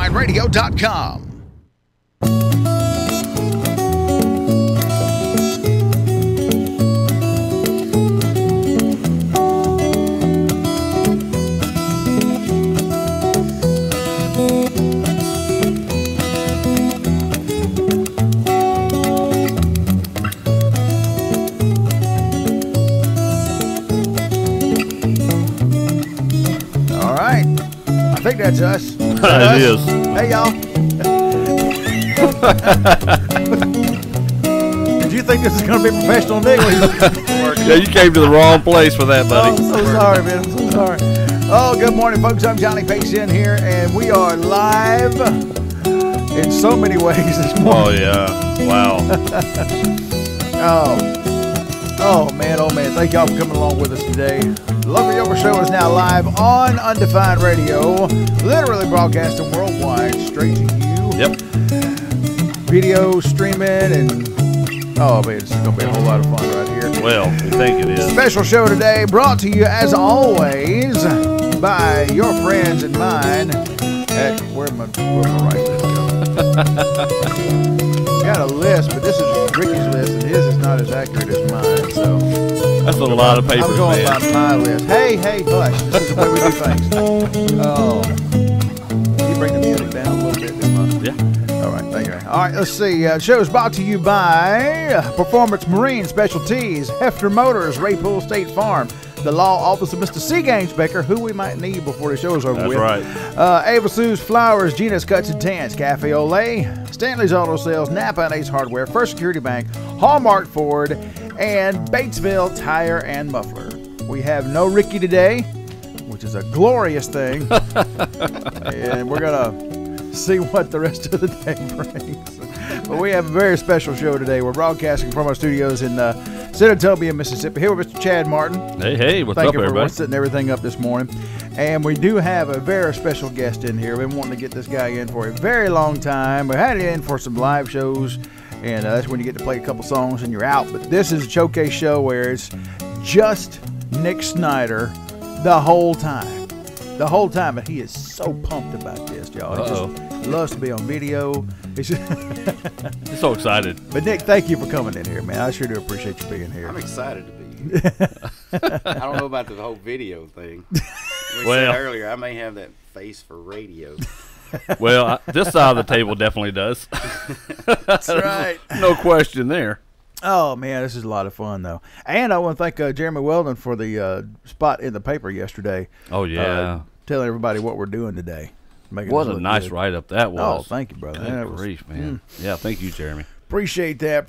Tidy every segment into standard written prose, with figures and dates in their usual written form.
UndefinedRadio.com. I think that's us. It is. Hey, y'all. Did you think this is going to be professional, Nick? Yeah, you came to the wrong place for that, buddy. Oh, I'm so sorry, man. I'm so sorry. Oh, good morning, folks. I'm Johnny Payson here, and we are live in so many ways this morning. Oh, yeah. Wow. Oh, man. Thank y'all for coming along with us today. The Local Yokels Show is now live on Undefined Radio, literally broadcasting worldwide, straight to you. Yep. Video, streaming, and oh, man, this is going to be a whole lot of fun right here. Well, we think it is. Special show today brought to you, as always, by your friends and mine at, where my right list go? Got a list, but this is Ricky's list, and his is not as accurate as mine, so. That's a lot of papers, I'm going man. by my list. Hey, hush. This is the way we do things. Oh. Can you bring the music down a little bit this month? Yeah. All right, thank you. All right, let's see. The show is brought to you by Performance Marine Specialties, Hefner Motors, Raypool State Farm, the law office of Mr. C. Gaines Becker, who we might need before the show is over That's with. right. Ava Sue's Flowers, Gina's Cuts and Tans, Cafe Olay, Stanley's Auto Sales, Napa and Ace Hardware, First Security Bank, Hallmark Ford, and Batesville Tire and Muffler. We have no Ricky today, which is a glorious thing. And we're going to see what the rest of the day brings. But we have a very special show today. We're broadcasting from our studios in Senatobia, Mississippi. Here with Mr. Chad Martin. Hey, what's up, Thank you everybody? for setting everything up this morning. And we do have a very special guest in here. We've been wanting to get this guy in for a very long time. We had it in for some live shows, and that's when you get to play a couple songs and you're out. But this is a showcase show where it's just Nick Snyder the whole time. The whole time. And he is so pumped about this, y'all. He just loves to be on video. He's so excited. But Nick, thank you for coming in here, man. I sure do appreciate you being here. I'm excited to be here. I don't know about the whole video thing. We said earlier, I may have that face for radio. Well, this side of the table definitely does. That's right. No question there. Oh, man, this is a lot of fun, though. And I want to thank Jeremy Weldon for the spot in the paper yesterday. Oh, yeah. Telling everybody what we're doing today. What a nice write-up that was. Oh, thank you, brother. Good grief, man. Yeah, thank you, Jeremy. Appreciate that.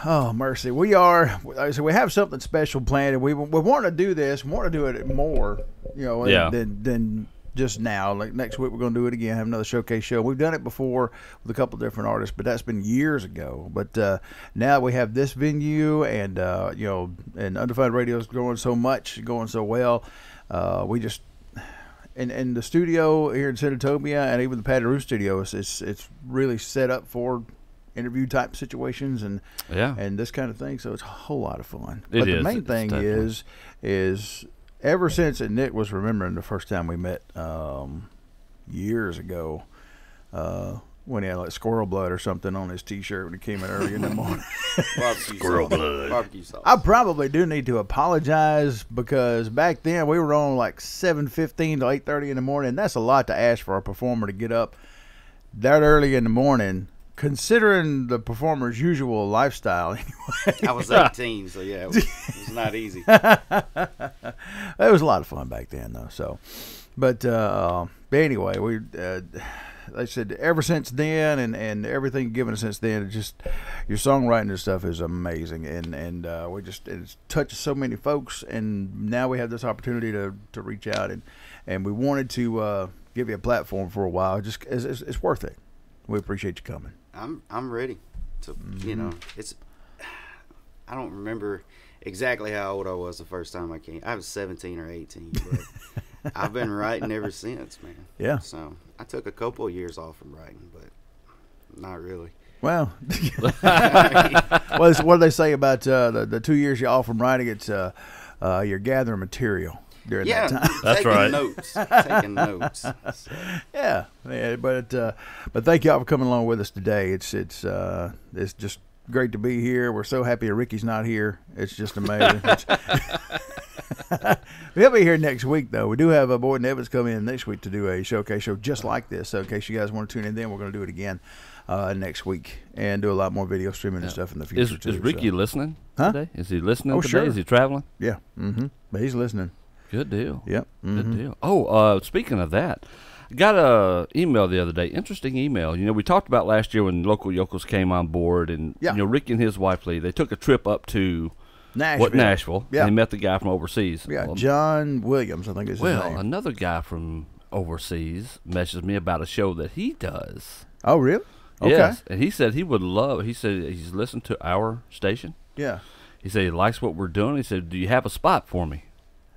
Oh, mercy. We have something special planned, and we want to do this. We want to do it more, than just now. Like next week, we're going to do it again, have another showcase show. We've done it before with a couple different artists, but that's been years ago. But now we have this venue, and and Undefined Radio is going so well. We just in the studio here in Senatobia, and even the Patty Roof studio, it's really set up for interview type situations and this kind of thing. So it's a whole lot of fun. But the main thing is ever since, and Nick was remembering the first time we met years ago, when he had like squirrel blood or something on his T-shirt when he came in early in the morning. Squirrel blood. Barbecue sauce. I probably do need to apologize because back then we were on like 7:15 to 8:30 in the morning. And that's a lot to ask for a performer to get up that early in the morning, considering the performer's usual lifestyle. Anyway, I was 18, so yeah, it was not easy. It was a lot of fun back then, though. So, but anyway, we. Like I said, ever since then and everything given since then, it's just your songwriting and stuff is amazing, and it's touched so many folks, and now we have this opportunity to reach out and we wanted to give you a platform for a while. Just it's worth it. We appreciate you coming. I'm ready to it's. I don't remember exactly how old I was the first time I came. I was 17 or 18, but I've been writing ever since, man. Yeah. So I took a couple of years off from writing, but not really. Well, what do they say about the 2 years you're off from writing? It's you're gathering material. during that time. That's taking right. Notes. Taking notes. So. Yeah, but thank y'all for coming along with us today. It's just great to be here. We're so happy that Ricky's not here. It's just amazing. He'll be here next week, though. We do have Boyd and Evans come in next week to do a showcase show just like this. So in case you guys want to tune in, then we're going to do it again next week and do a lot more video streaming and stuff in the future. Is Ricky listening today? Is he listening today? Sure. Is he traveling? Yeah. Mm-hmm. But he's listening. Good deal. Yep. Mm-hmm. Good deal. Oh, speaking of that, I got a email the other day. Interesting email. You know, we talked about last year when Local Yokels came on board, and you know, Ricky and his wife Lee, they took a trip up to Nashville. Yeah. And they met the guy from overseas. Yeah, John Williams, I think is his name. Well, another guy from overseas messaged me about a show that he does. Oh, really? Okay. Yes, and he said he would love. He said he's listened to our station. Yeah. He said he likes what we're doing. He said, "Do you have a spot for me?"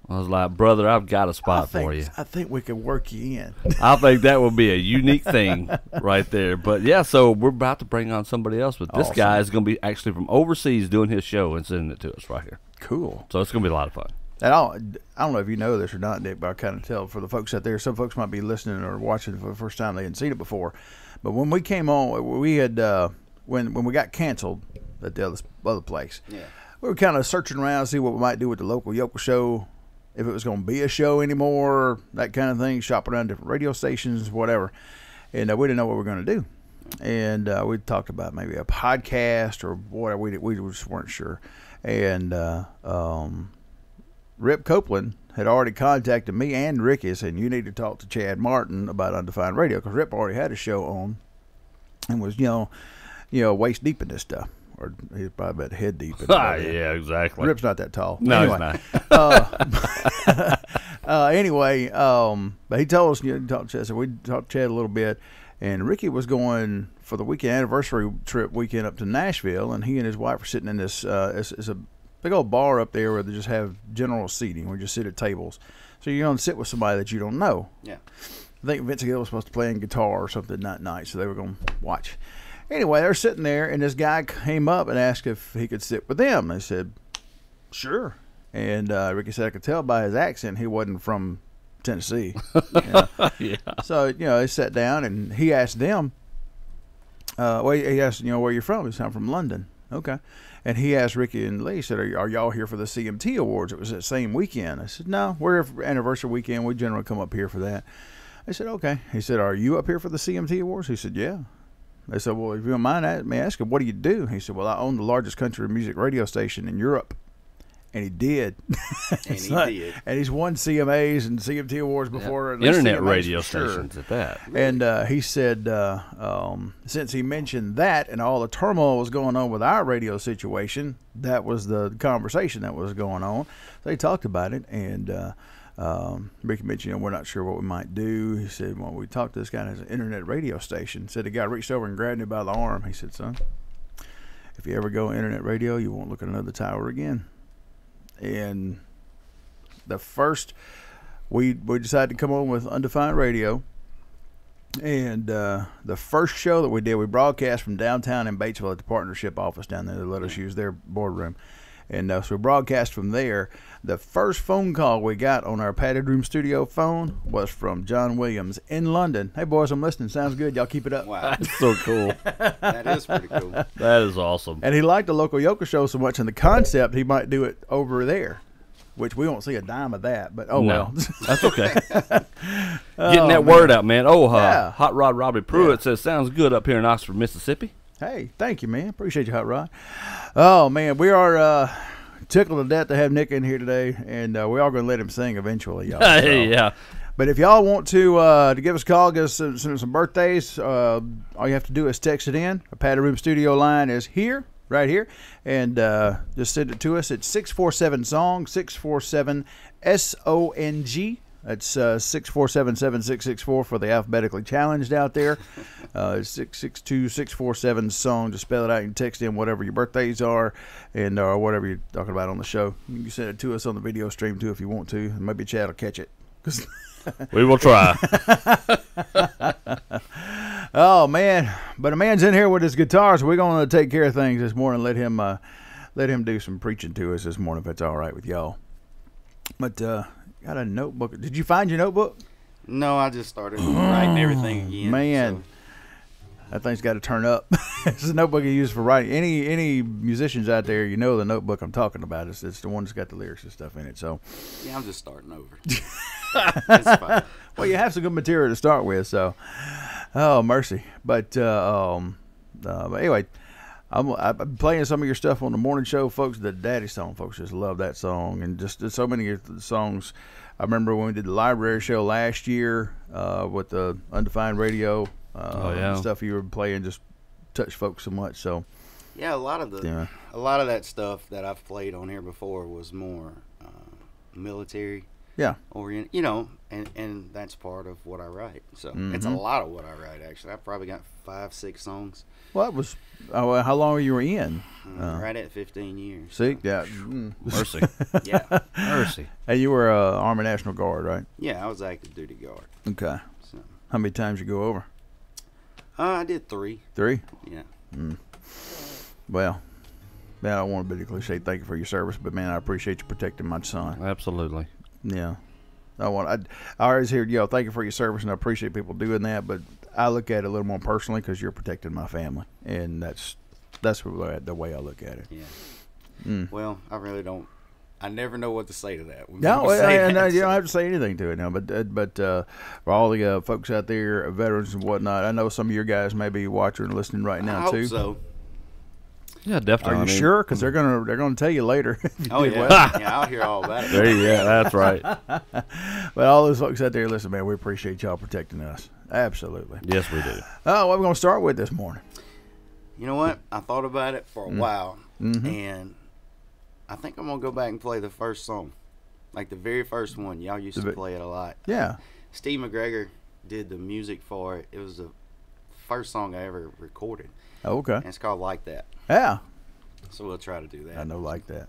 I was like, "Brother, I've got a spot for you." I think we could work you in. I think that would be a unique thing right there. But yeah, so we're about to bring on somebody else, but this guy is going to be actually from overseas doing his show and sending it to us right here. Cool. So it's going to be a lot of fun. And I don't know if you know this or not, Nick, but I kind of tell for the folks out there, some folks might be listening or watching for the first time, they hadn't seen it before. But when we came on, we had when we got canceled at the other place, we were kind of searching around to see what we might do with the Local Yokels Show, if it was going to be a show anymore, that kind of thing, shop around different radio stations, whatever. And we didn't know what we were going to do. And we talked about maybe a podcast or whatever. We just weren't sure. And Rip Copeland had already contacted me and Ricky saying, you need to talk to Chad Martin about Undefined Radio, because Rip already had a show on and was, you know, waist deep in this stuff. Or he's probably about head deep. Yeah, exactly. Rip's not that tall. No, anyway, he's not. Anyway, but he told us, talked to Chad, so we talked to Chad a little bit, and Ricky was going for the weekend anniversary trip weekend up to Nashville, and he and his wife were sitting in this, it's a big old bar up there where they just have general seating, where you just sit at tables. So you're going to sit with somebody that you don't know. Yeah. I think Vince Gill was supposed to play guitar or something that night, so they were going to watch. Anyway, they're sitting there, and this guy came up and asked if he could sit with them. They said, sure. And Ricky said, I could tell by his accent he wasn't from Tennessee. Yeah. So, they sat down, and he asked them, he asked, where you're from. He said, I'm from London. Okay. And he asked Ricky and Lee, said, are y'all here for the CMT Awards? It was that same weekend. I said, no, we're here for anniversary weekend. We generally come up here for that. I said, okay. He said, are you up here for the CMT Awards? He said, yeah. They said, well, if you don't mind, let me ask him, what do you do? He said, well, I own the largest country music radio station in Europe. And he did. And he did. And he's won CMAs and CMT Awards before. Internet CMAs radio stations at that. And he said, since he mentioned that and all the turmoil was going on with our radio situation, that was the conversation that was going on. So they talked about it, and Ricky mentioned, we're not sure what we might do. He said, well, we talked to this guy that has an internet radio station. Said the guy reached over and grabbed him by the arm. He said, son, if you ever go internet radio, you won't look at another tower again. And the first, we decided to come on with Undefined Radio. And the first show that we did, we broadcast from downtown in Batesville at the partnership office down there. They let us use their boardroom. And so we broadcast from there. The first phone call we got on our padded room studio phone was from John Williams in London. Hey, boys, I'm listening. Sounds good. Y'all keep it up. Wow. That's so cool. That is pretty cool. That is awesome. And he liked the Local Yokels Show so much in the concept, he might do it over there, which we won't see a dime of that, but well. That's okay. Getting that word out, man. Hot Rod Robbie Pruitt says, sounds good up here in Oxford, Mississippi. Hey, thank you, man. Appreciate you, Hot Rod. Oh, man, we are tickled to death to have Nick in here today, and we are going to let him sing eventually, y'all. Yeah. But if y'all want to give us a call, give us some birthdays, all you have to do is text it in. Our Padded Room Studio line is here, right here, and just send it to us. It's 647-SONG, 647-SONG. That's 647-7664 for the alphabetically challenged out there. 662-647-SONG. Just spell it out and text in whatever your birthdays are and whatever you're talking about on the show. You can send it to us on the video stream too if you want to. And maybe Chad will catch it. We will try. Oh, man. But a man's in here with his guitar, so we're going to take care of things this morning. Let him do some preaching to us this morning if that's all right with y'all. But Got a notebook. Did you find your notebook? No, I just started writing everything again. Man, that thing's got to turn up. It's a notebook you use for writing. Any musicians out there, you know the notebook I'm talking about. It's the one that's got the lyrics and stuff in it. So yeah, I'm just starting over. It's fine. Well, you have some good material to start with. So, oh mercy. But anyway, I'm playing some of your stuff on the morning show, folks. The Daddy song, folks, just love that song, and just so many of the songs. I remember when we did the library show last year with the Undefined Radio. Stuff you were playing just touched folks so much. So yeah, a lot of that stuff that I've played on here before was more military oriented, you know, and that's part of what I write. So it's a lot of what I write. Actually, I've probably got 5-6 songs. Well, that was how long were you in? Right at 15 years. See, yeah, mercy, yeah, mercy. And you were Army National Guard, right? Yeah, I was active duty guard. Okay. So how many times you go over? I did 3. 3? Yeah. Well, man, I don't want to be the cliche. Thank you for your service, but man, I appreciate you protecting my son. Absolutely. Yeah. I always hear, thank you for your service, and I appreciate people doing that, but I look at it a little more personally because you're protecting my family, and that's the way I look at it. Yeah. Well, I really don't. I never know what to say to that. You don't have to say anything to it now. But for all the folks out there, veterans and whatnot, I know some of your guys may be watching and listening right now too. I hope so. Yeah, definitely. Are you sure? Because they're gonna tell you later. Oh yeah, yeah, I'll hear all about it. There you go. That's right. But all those folks out there, listen, man, we appreciate y'all protecting us. Absolutely. Yes, we do. Oh, what are we gonna start with this morning? You know what? I thought about it for a while, and I think I'm gonna go back and play the first song, like the very first one. Y'all used to play it a lot. Yeah. Steve McGregor did the music for it. It was the first song I ever recorded. Oh, okay. And it's called Like That. Yeah. So we'll try to do that. I know, Like That.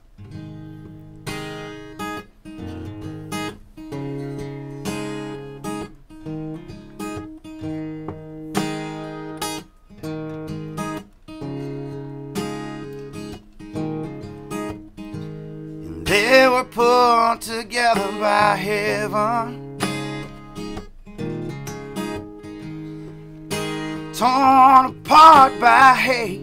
And they were put together by heaven, torn apart by hate.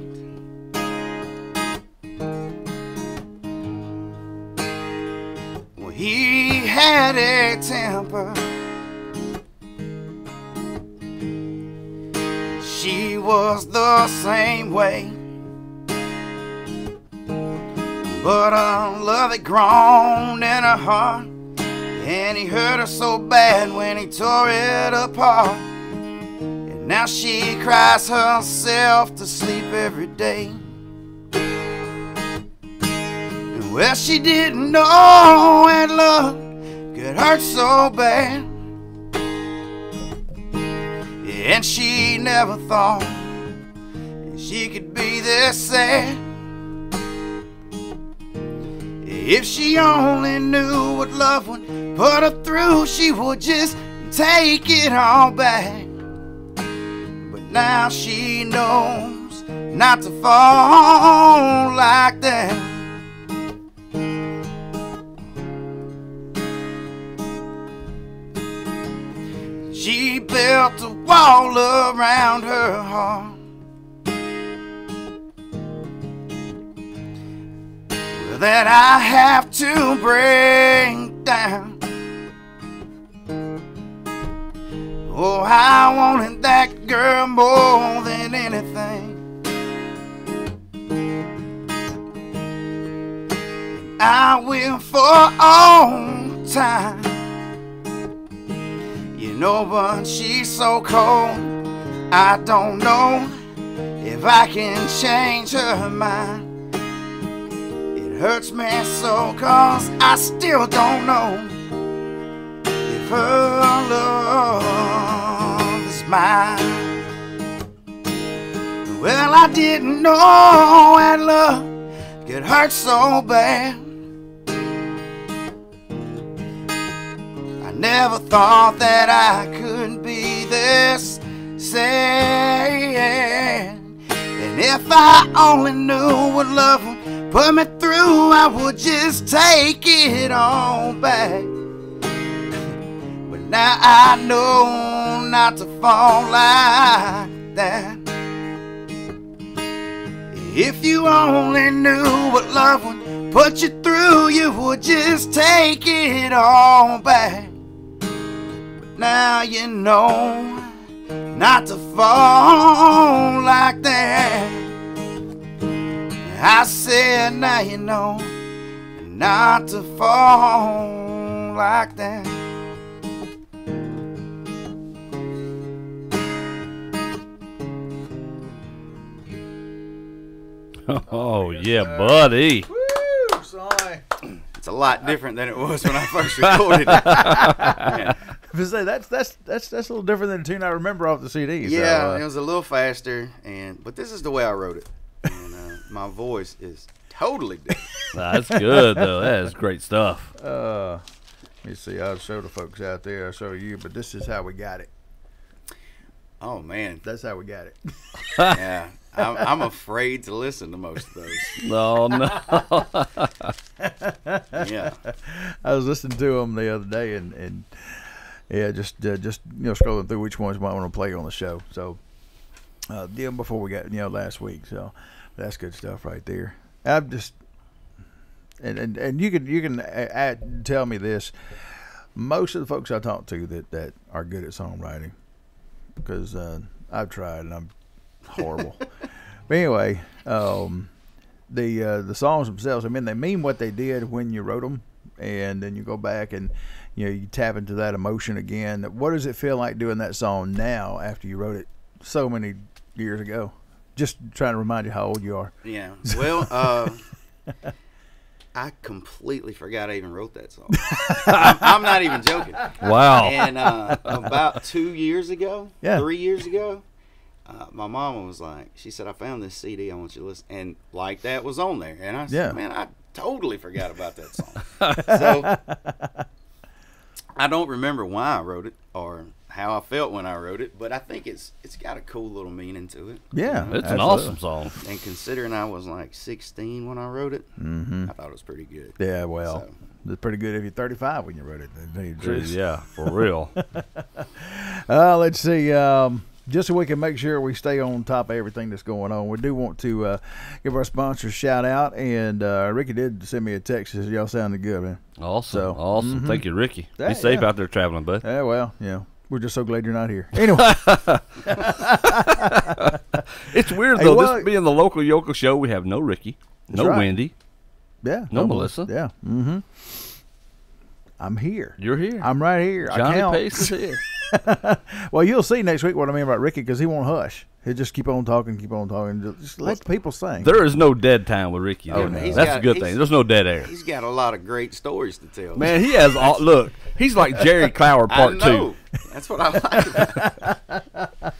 Well, he had a temper, she was the same way, but love had grown in her heart, and he hurt her so bad when he tore it apart. Now she cries herself to sleep every day. And well, she didn't know that love could hurt so bad, and she never thought she could be this sad. If she only knew what love would put her through, she would just take it all back. Now she knows not to fall like that. She built a wall around her heart that I have to break down. Oh, I wanted that girl more than anything. And I will for all time. You know, but she's so cold, I don't know if I can change her mind. It hurts me so, 'cause I still don't know if her love is mine. Well, I didn't know that love could hurt so bad. I never thought that I could be this sad. And if I only knew what love would put me through, I would just take it all back. Now I know not to fall like that. If you only knew what love would put you through, you would just take it all back. But now you know not to fall like that. I said now you know not to fall like that. Oh, yeah, buddy. Woo, sorry. It's a lot different than it was when I first recorded it. Yeah. That's a little different than the tune I remember off the CD. Yeah, it was a little faster, but this is the way I wrote it. And my voice is totally different. That's good, though. That is great stuff. Let me see. I'll show the folks out there. I'll show you, but this is how we got it. Oh, man. That's how we got it. Yeah. I'm afraid to listen to most of those. No. Yeah. I was listening to them the other day, and yeah, just scrolling through which ones you might want to play on the show. So, did them before we got last week. So that's good stuff right there. I'm just and you can tell me this. Most of the folks I talk to that are good at songwriting, because I've tried and I'm horrible. But anyway, the songs themselves, I mean, they mean what they did when you wrote them, and then you go back and you tap into that emotion again. What does it feel like doing that song now after you wrote it so many years ago? Just trying to remind you how old you are. Yeah. Well, I completely forgot I even wrote that song. I'm not even joking. Wow. And about 2 years ago, 3 years ago, my mama was like, she said, I found this CD, I want you to listen. And like that was on there. And I said, man, I totally forgot about that song. So I don't remember why I wrote it or how I felt when I wrote it, but I think it's got a cool little meaning to it. Yeah, it's an awesome song. And considering I was like 16 when I wrote it, I thought it was pretty good. Yeah, well, it's pretty good if you're 35 when you wrote it. Yeah, for real. Let's see. Just so we can make sure we stay on top of everything that's going on, we do want to give our sponsors a shout out. And Ricky did send me a text. He says, y'all sounded good, man. Awesome. Awesome. Thank you, Ricky. Be safe out there traveling, bud. Yeah, well, we're just so glad you're not here. Anyway. It's weird, though. This being the Local Yokels Show, we have no Ricky, no Wendy. Yeah. No Melissa. Yeah. Mm-hmm. I'm here. You're here. I'm right here. Johnny Pace is here. Well, you'll see next week what I mean about Ricky, because he won't hush. He'll just keep on talking. Just let the people sing. There is no dead time with Ricky. Oh, no. That's a good thing. There's no dead air. He's got a lot of great stories to tell. Man, he has all. Look, he's like Jerry Clower Part 2. That's what I like about it.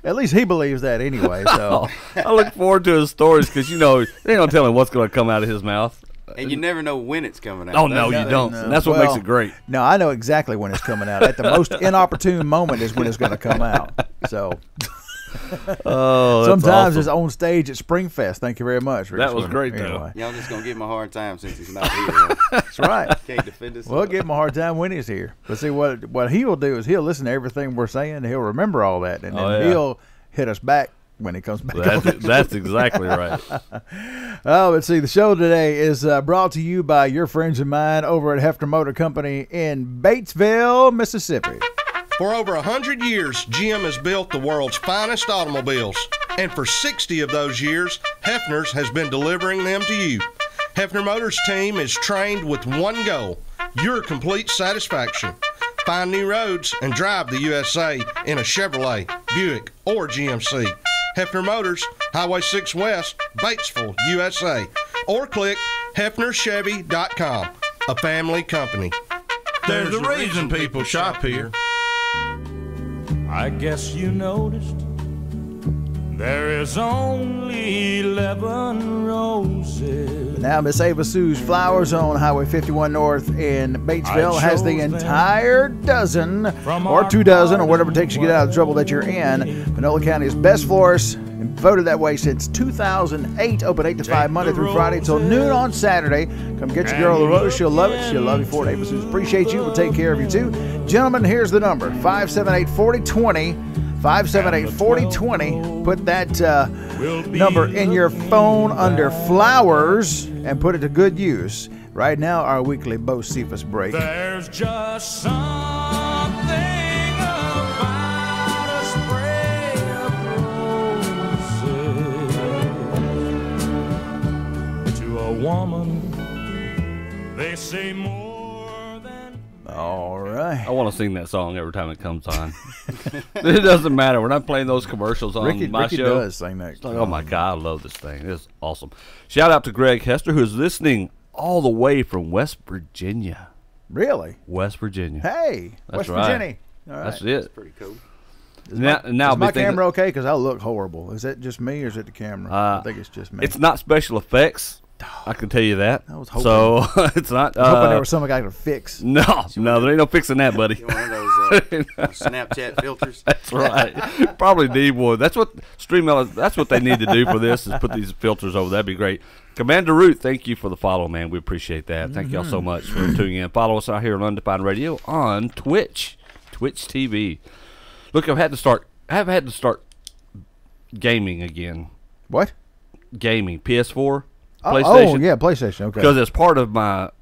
At least he believes that anyway. So I look forward to his stories, because they ain't gonna tell him what's gonna come out of his mouth. And you never know when it's coming out. Oh, no, you don't. No. That's what makes it great. No, I know exactly when it's coming out. At the most inopportune moment is when it's going to come out. So sometimes awesome. it's on stage at Springfest. Thank you very much, Rick. That was great, anyway. Y'all just going to give him a hard time since he's not here. That's right. Can't defend us. We'll give him a hard time when he's here. But see, what he will do is he'll listen to everything we're saying. He'll remember all that. And then he'll hit us back when he comes back. That's exactly right. Oh, let's see. The show today is brought to you by your friends and mine over at Hefner Motor Company in Batesville, Mississippi. For over 100 years, GM has built the world's finest automobiles. And for 60 of those years, Hefner's has been delivering them to you. Hefner Motors team is trained with one goal, your complete satisfaction. Find new roads and drive the USA in a Chevrolet, Buick, or GMC. Hefner Motors, Highway 6 West, Batesville, USA. Or click HefnerChevy.com, a family company. There's a reason people shop here. I guess you noticed There is only 11 roses. Now, Miss Ava Sue's Flower Zone, Highway 51 North in Batesville, has the entire dozen, or 2 dozen, or whatever it takes to get out of the trouble that you're in. Panola County's best florist, and voted that way since 2008. Open 8 to 5 Monday through Friday till noon on Saturday. Come get your girl the rose. She'll love it. She'll love you for it. Ava Sue's appreciate you. We'll take care of you too. Gentlemen, here's the number: 578-4020. 578-4020. Put that number in your phone under flowers and put it to good use. Right now, our weekly Bo Cephas break. There's just something about a spray of roses. To a woman, they say more than... All right. I want to sing that song every time it comes on. It doesn't matter. We're not playing those commercials on Ricky my show. Does sing that. Like, oh, my God, I love this thing. It's awesome. Shout out to Greg Hester, who's listening all the way from West Virginia. Really? West Virginia. Hey, That's West right. Virginia. All right. That's it. That's pretty cool. Is my camera okay? Because I look horrible. Is it just me or is it the camera? I think it's just me. It's not special effects. I can tell you that. I was hoping. So it's not. I was hoping there was something I could fix. No, there ain't no fixing that, buddy. One of those Snapchat filters. That's right. Probably need one. That's what StreamYard. That's what they need to do for this is put these filters over. That'd be great. Commander Root, thank you for the follow, man. We appreciate that. Thank y'all so much for tuning in. Follow us out here on Undefined Radio on Twitch TV. Look, I've had to start gaming again. What? Gaming, PS4, PlayStation. Oh yeah, PlayStation. Okay. Because as part of our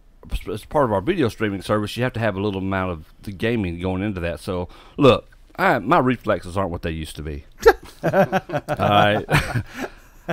video streaming service, you have to have a little amount of the gaming going into that. So look, my reflexes aren't what they used to be. All right.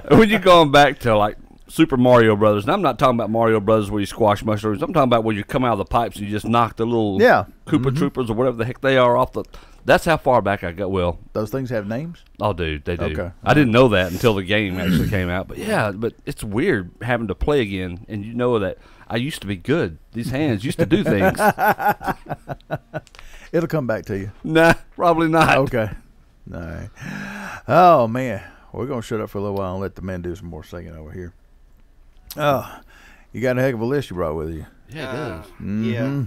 When you're going back to like Super Mario Brothers, and I'm not talking about Mario Brothers where you squash mushrooms. I'm talking about where you come out of the pipes and you just knock the little Koopa Troopers or whatever the heck they are off the. That's how far back I got. Well, those things have names? Oh, dude, they do. Okay. I didn't know that until the game actually came out. But yeah, but it's weird having to play again, and you know that I used to be good. These hands used to do things. It'll come back to you. Nah, probably not. Okay. All right. Oh man, we're gonna shut up for a little while and let the men do some more singing over here. Oh, you got a heck of a list you brought with you. Yeah, it does. Mm-hmm. Yeah.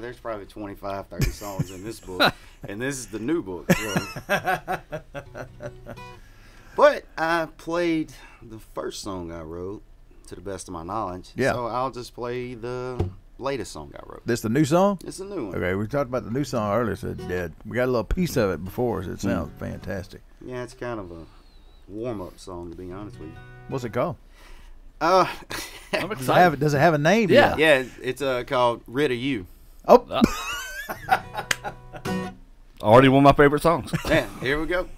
There's probably 25, 30 songs in this book, and this is the new book. So. But I played the first song I wrote to the best of my knowledge. Yeah. So I'll just play the latest song I wrote. This the new song? It's a new one. Okay, we talked about the new song earlier, so we got a little piece of it before, so it sounds fantastic. Yeah, it's kind of a warm-up song, to be honest with you. What's it called? I'm excited. Does it have a name? Yeah. Yeah, it's called Rid of You. Oh. Already one of my favorite songs. Yeah, here we go.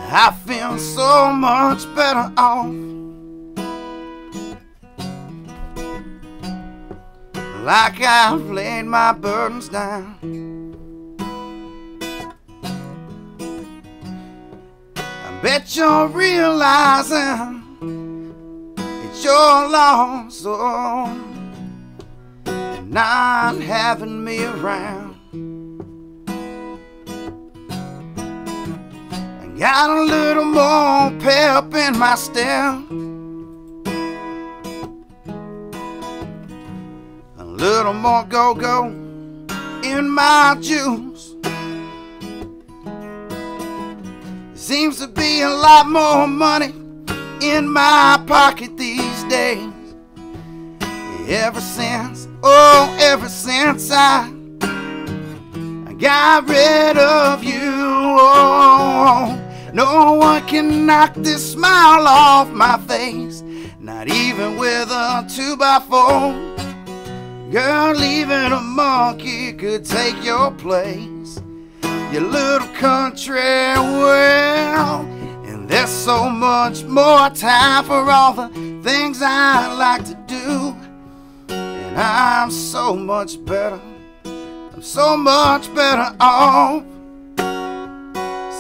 I feel so much better off. Like I've laid my burdens down. I bet you're realizing it's your loss, and not having me around. I got a little more pep in my step, a little more go-go in my juice. Seems to be a lot more money in my pocket these days. Ever since I got rid of you. Oh, no one can knock this smile off my face, not even with a 2x4. Girl, even a monkey could take your place, your little country world. And there's so much more time for all the things I like to do. And I'm so much better off.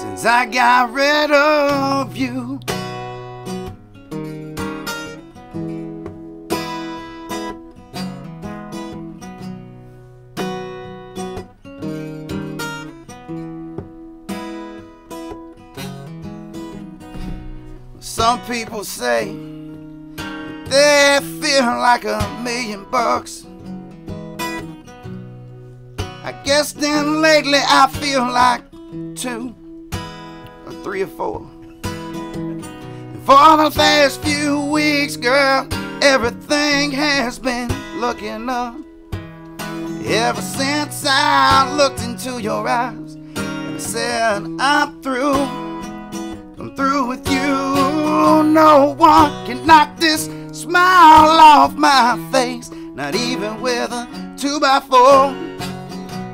since I got rid of you. Some people say they feel like $1,000,000. I guess then lately I feel like 2 or 3 or 4. And for the past few weeks, girl, everything has been looking up. Ever since I looked into your eyes and said I'm through with you. No one can knock this smile off my face, not even with a 2x4.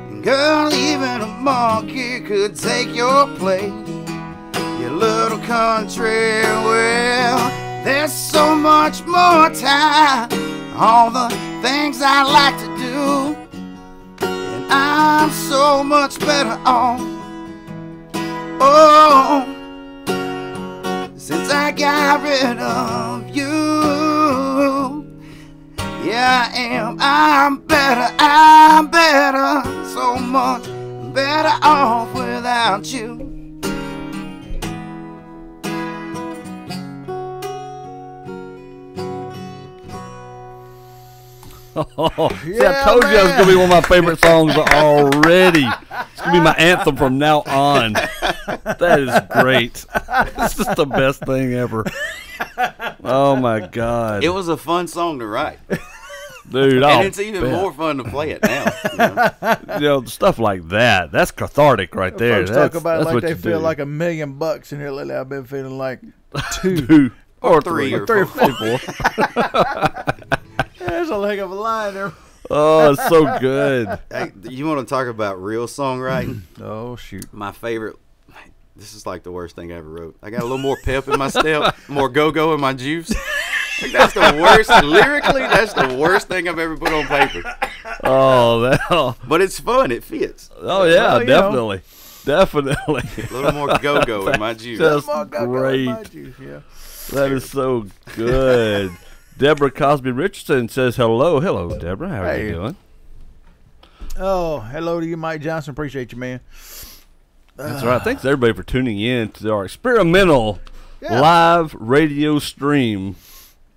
And girl, even a monkey could take your place. Your little country, well, there's so much more time. All the things I like to do, and I'm so much better off. Oh, since I got rid of you. Yeah, I am. I'm better, so much better off without you. Oh, see, I told you it was going to be one of my favorite songs already. It's going to be my anthem from now on. That is great. This is the best thing ever. Oh, my God. It was a fun song to write. Dude, and it's even more fun to play it now. You know, stuff like that. That's cathartic right there. Folks talk about it like they feel like $1,000,000, and here lately I've been feeling like 2. 2 or 3 or 3 or 4. There's a heck of a line there. Oh, it's so good. Hey, you want to talk about real songwriting? Oh, shoot. My favorite, this is like the worst thing I ever wrote. I got a little more pep in my step, more go-go in my juice. Like, that's the worst. Lyrically, that's the worst thing I've ever put on paper. Oh, but it's fun. It fits. Oh, yeah, well, definitely. Definitely. A little more go-go in my juice. That's great. That is so good. Deborah Cosby Richardson says hello. Hello, Deborah. How are you doing? Oh, hello to you, Mike Johnson. Appreciate you, man. That's right. Thanks, everybody, for tuning in to our experimental live radio stream.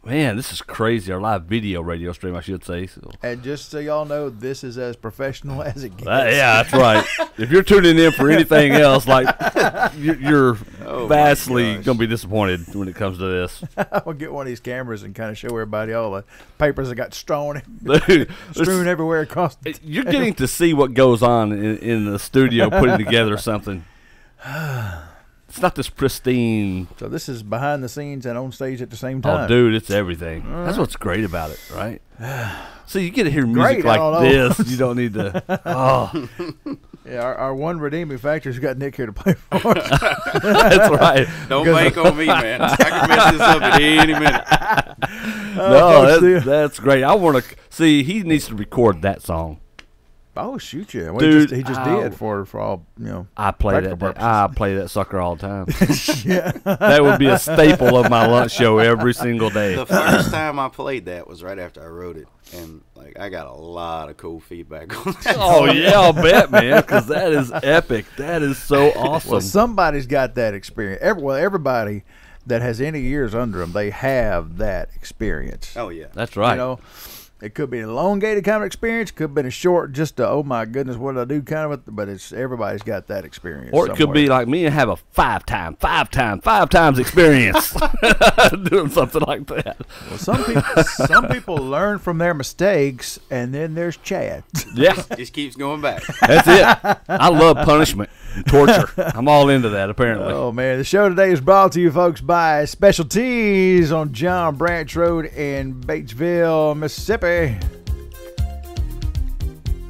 Man, this is crazy. Our live video radio stream, I should say. So. And just so y'all know, this is as professional as it gets. Yeah, that's right. If you're tuning in for anything else, like you're vastly going to be disappointed when it comes to this. I'll get one of these cameras and kind of show everybody all the papers that got strewn everywhere across. You're getting to see what goes on in the studio putting together something. It's not this pristine. So this is behind the scenes and on stage at the same time. Oh, dude, it's everything. That's what's great about it, right? So you get to hear music like this. You don't need to. Oh. Yeah, our one redeeming factor's got Nick here to play for us. That's right. Don't bank on me, man. I can mess this up at any minute. No, that's great. I want to see. He needs to record that song. Oh, shoot, yeah. Well, dude, he just did for all, you know. I play that sucker all the time. Yeah. That would be a staple of my lunch show every single day. The first time I played that was right after I wrote it, and like I got a lot of cool feedback on that. Oh yeah, I'll bet, man, because that is epic. That is so awesome. Well, somebody's got that experience. Everybody that has any years under them, they have that experience. Oh yeah, that's right. You know. It could be an elongated kind of experience. Could be a short, just a, oh my goodness, what did I do kind of. But it's everybody's got that experience. Or it could be like me and have a five times experience doing something like that. Well, some people learn from their mistakes, and then there's Chad. Yeah, just keeps going back. That's it. I love punishment and torture. I'm all into that. Apparently. Oh man, the show today is brought to you, folks, by Specialties on John Branch Road in Batesville, Mississippi.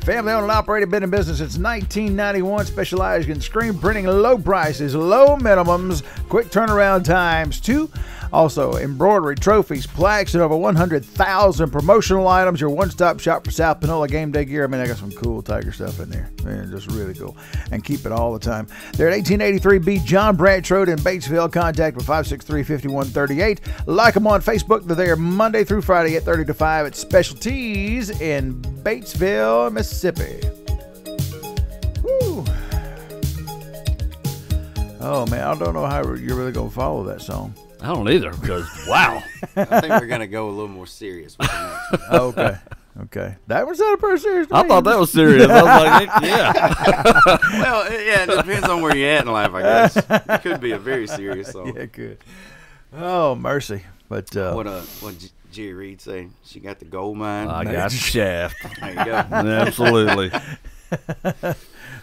Family owned and operated, been in business since 1991, specializing in screen printing, low prices, low minimums, quick turnaround times, too. Also, embroidery, trophies, plaques, and over 100,000 promotional items. Your one-stop shop for South Panola game day gear. I mean, I got some cool Tiger stuff in there. Man, just really cool. And keep it all the time. They're at 1883 B John Branch Road in Batesville. Contact with 563-5138. Like them on Facebook. They're there Monday through Friday at 30 to 5 at Specialties in Batesville, Mississippi. Woo. Oh, man, I don't know how you're really going to follow that song. I don't either, because, wow. I think we're going to go a little more serious with the next one. Okay. Okay. That was not pretty serious. I thought that was serious. I was like, yeah. Well, yeah, it depends on where you're at in life, I guess. It could be a very serious song. Yeah, it could. Oh, mercy. But what Jerry Reed say? She got the gold mine. I got the shaft. There you go. Absolutely.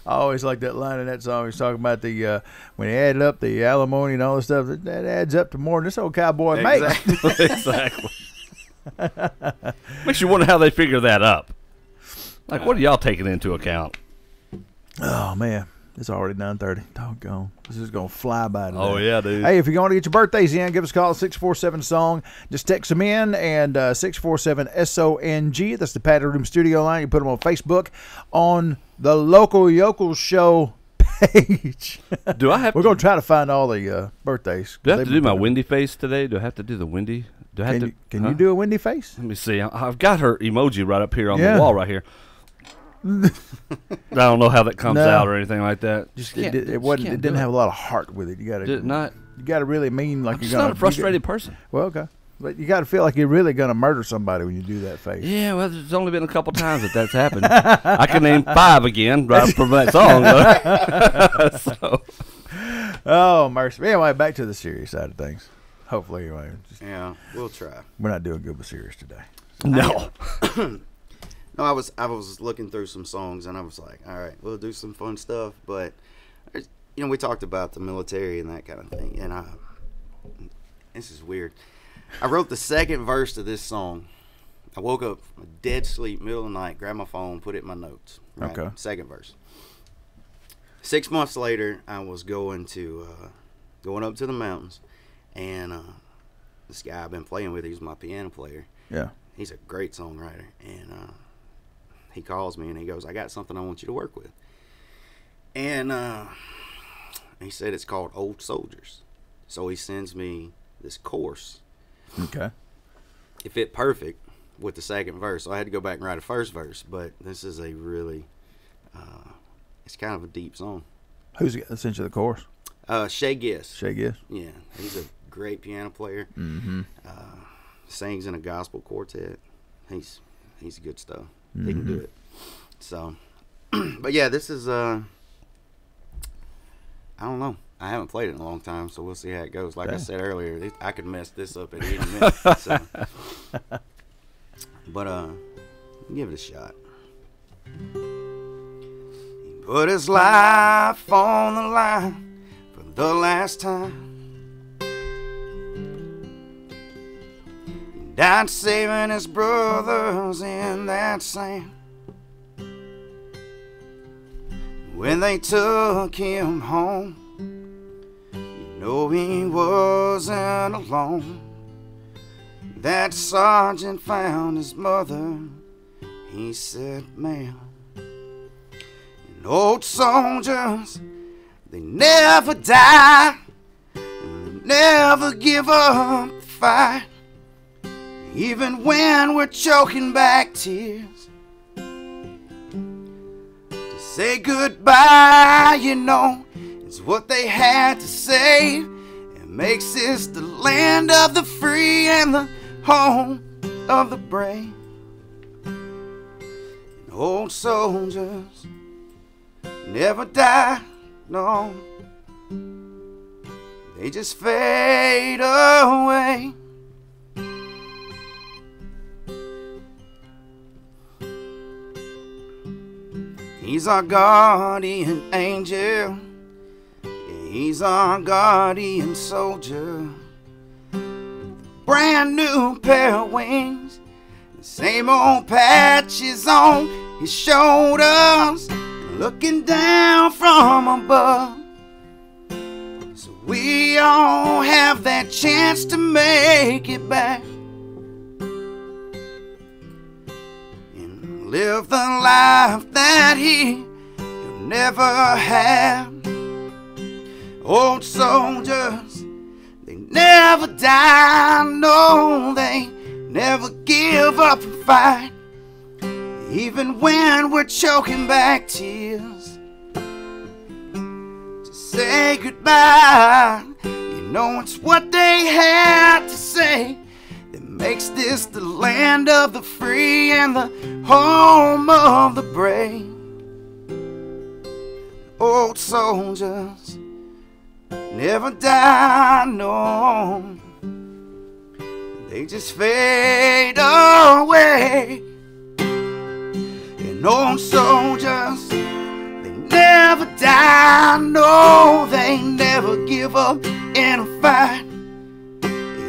I always like that line in that song. He's talking about the when he added up the alimony and all this stuff. That adds up to more than this old cowboy makes. Exactly. Makes you wonder how they figure that up. Like, what are y'all taking into account? Oh man, it's already 9:30. Doggone, this is gonna fly by today. Oh yeah, dude. Hey, if you're going to get your birthdays in, give us a call at 647-SONG. Just text them in and 647-SONG. That's the Patty Room Studio line. You put them on Facebook on the Local Yokels Show page. Do I have? We're gonna try to find all the birthdays. Do I have to do my windy face today? Do I have to do the windy? Do I have Can you do a windy face? Let me see. I've got her emoji right up here on the wall right here. I don't know how that comes out or anything like that. Just it didn't have a lot of heart with it. You gotta did not. You gotta really mean like I'm just not a frustrated person. Well, okay, but you gotta feel like you're really gonna murder somebody when you do that face. Yeah, well, there's only been a couple times that's happened. I can name 5 again right from that song. So. Oh mercy. Anyway, back to the serious side of things. Hopefully, anyway. Yeah, we'll try. We're not doing good with serious today. No. No, I was looking through some songs and I was like, all right, we'll do some fun stuff. But, we talked about the military and that kind of thing. And this is weird. I wrote the second verse to this song. I woke up dead sleep, middle of the night, grabbed my phone, put it in my notes. Right? Okay. Second verse. 6 months later, I was going up to the mountains. And this guy I've been playing with, he's my piano player. Yeah. He's a great songwriter. And he calls me and he goes, I got something I want you to work with. And he said it's called Old Soldiers. So he sends me this course. Okay. It fit perfect with the second verse. So I had to go back and write a first verse. But this is a really, it's kind of a deep song. Who's sent you the course? Shay Giss. Shay Giss? Yeah. He's a great piano player. Mm-hmm. Sings in a gospel quartet. He's good stuff. Mm-hmm. He can do it. So, but yeah, this is I don't know. I haven't played it in a long time, so we'll see how it goes. Like I said earlier, I could mess this up at any minute. So. But give it a shot. He put his life on the line for the last time. Died saving his brothers in that sand. When they took him home, he wasn't alone. That sergeant found his mother. He said, ma'am, and old soldiers, they never die, and they never give up the fight. Even when we're choking back tears, to say goodbye, is what they had to say. It makes this the land of the free and the home of the brave. And old soldiers never die, no. They just fade away. He's our guardian angel. He's our guardian soldier. Brand new pair of wings Same old patches on his shoulders, looking down from above. So we all have that chance to make it back and live the life that he'll never have. Old soldiers, they never die, no, they never give up and fight. Even when we're choking back tears to say goodbye, you know it's what they had to say that makes this the land of the free and the home of the brave. Old soldiers never die, no, they just fade away. And old soldiers, they never die, no, they never give up in a fight.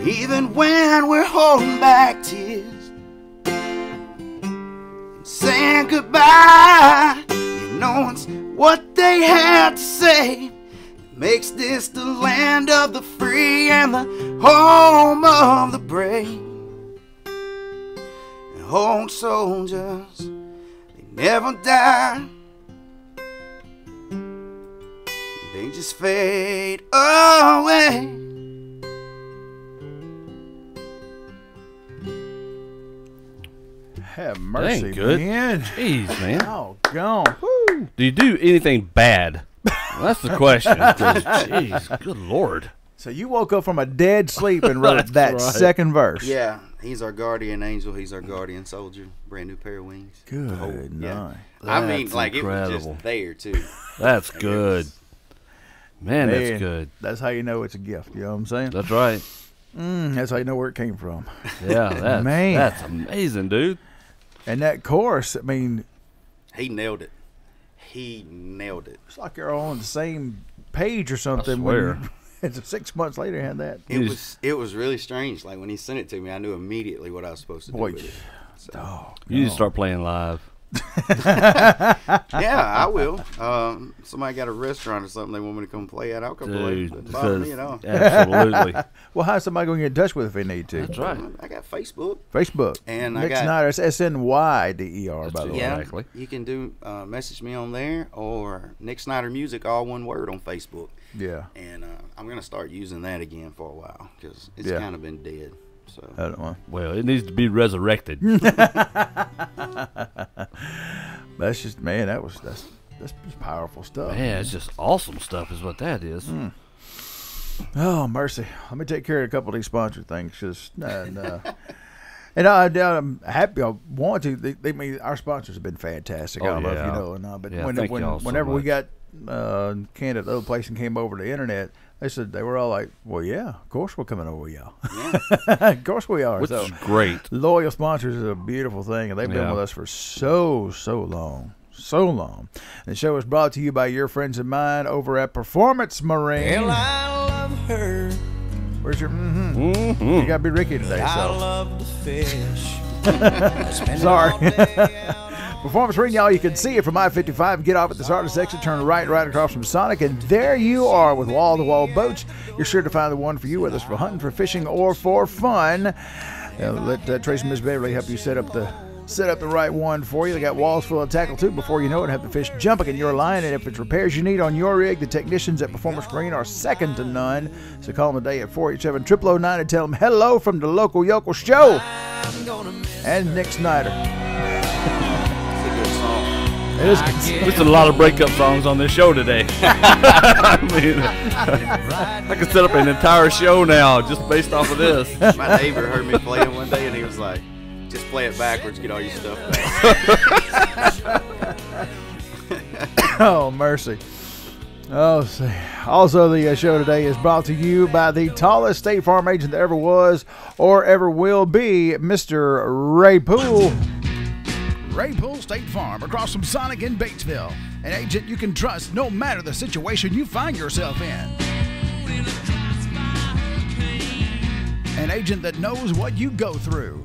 Even when we're holding back tears and saying goodbye, you know it's what they had to say makes this the land of the free and the home of the brave. And old soldiers, they never die, they just fade away. Have mercy, Dang good. man. Jeez, man. Oh, gone. Woo. Do you do anything bad? Well, that's the question. Jeez, good Lord. So you woke up from a dead sleep and wrote that right. second verse. Yeah, he's our guardian angel, he's our guardian soldier. Brand new pair of wings. Good night. I mean, That's like, incredible. it was just there, too. That's good. Man, Man, that's good. That's how you know it's a gift. You know what I'm saying? That's right. That's how you know where it came from. Yeah, Man. That's amazing, dude. And that chorus, I mean, He nailed it. He nailed it. it's like you're all on the same page or something. I swear. When it's 6 months later, had that. It was really strange. Like, when he sent it to me, I knew immediately what I was supposed to do Boy, with it. So, You need to start playing live. yeah, I will. Somebody got a restaurant or something they want me to come play at, I'll come play. Dude, Doesn't bother me at all. absolutely. Well, how's somebody going to get in touch with if they need to? That's right. I got Facebook. Facebook. And I Nick got- Snyder, it's SNYDER, by the way. Yeah, Exactly. you can do message me on there, or Nick Snyder Music, all one word, on Facebook. Yeah. And I'm going to start using that again for a while because it's Yeah. kind of been dead. So I don't know. Well, it needs to be resurrected. That's just, man, that's powerful stuff. Man, it's just awesome stuff is what that is. Oh, mercy. Let me take care of a couple of these sponsor things. Just, and I'm happy I want to. They mean, our sponsors have been fantastic. I don't know if you know or not, but Yeah, thank y'all so whenever we much. got Canada, the other place, and came over to the internet, they said they were all like, well, yeah, of course we're coming over with y'all. Of course we are. Which So is great. loyal sponsors is a beautiful thing, and they've been Yeah. with us for so long. So long. The show is brought to you by your friends and mine over at Performance Marine. Well, I love her. Where's your You got to be Ricky today, I so. love to fish. Sorry. All day out. Performance Marine, y'all, you can see it from I-55. Get off at the start of the exit, turn right across from Sonic, and there you are with wall-to-wall boats. You're sure to find the one for you, whether it's for hunting, for fishing, or for fun. Let Tracy and Miss Beverly help you set up the right one for you. They got walls full of tackle too. Before you know it, have the fish jumping in your line. And if it's repairs you need on your rig, the technicians at Performance Marine are second to none. So call them today at 487-0009 and tell them hello from the Local Yokels Show and Nick Snyder. it's a good song. It is There's a lot of breakup songs on this show today. I mean, I could set up an entire show now just based off of this. My neighbor heard me play it one day, and he was like, just play it backwards, get all your stuff back. Oh, mercy. Oh, see. Also, the show today is brought to you by the tallest State Farm agent there ever was or ever will be, Mr. Ray Poole. Ray Poole State Farm across from Sonic in Batesville. An agent you can trust no matter the situation you find yourself in. An agent that knows what you go through.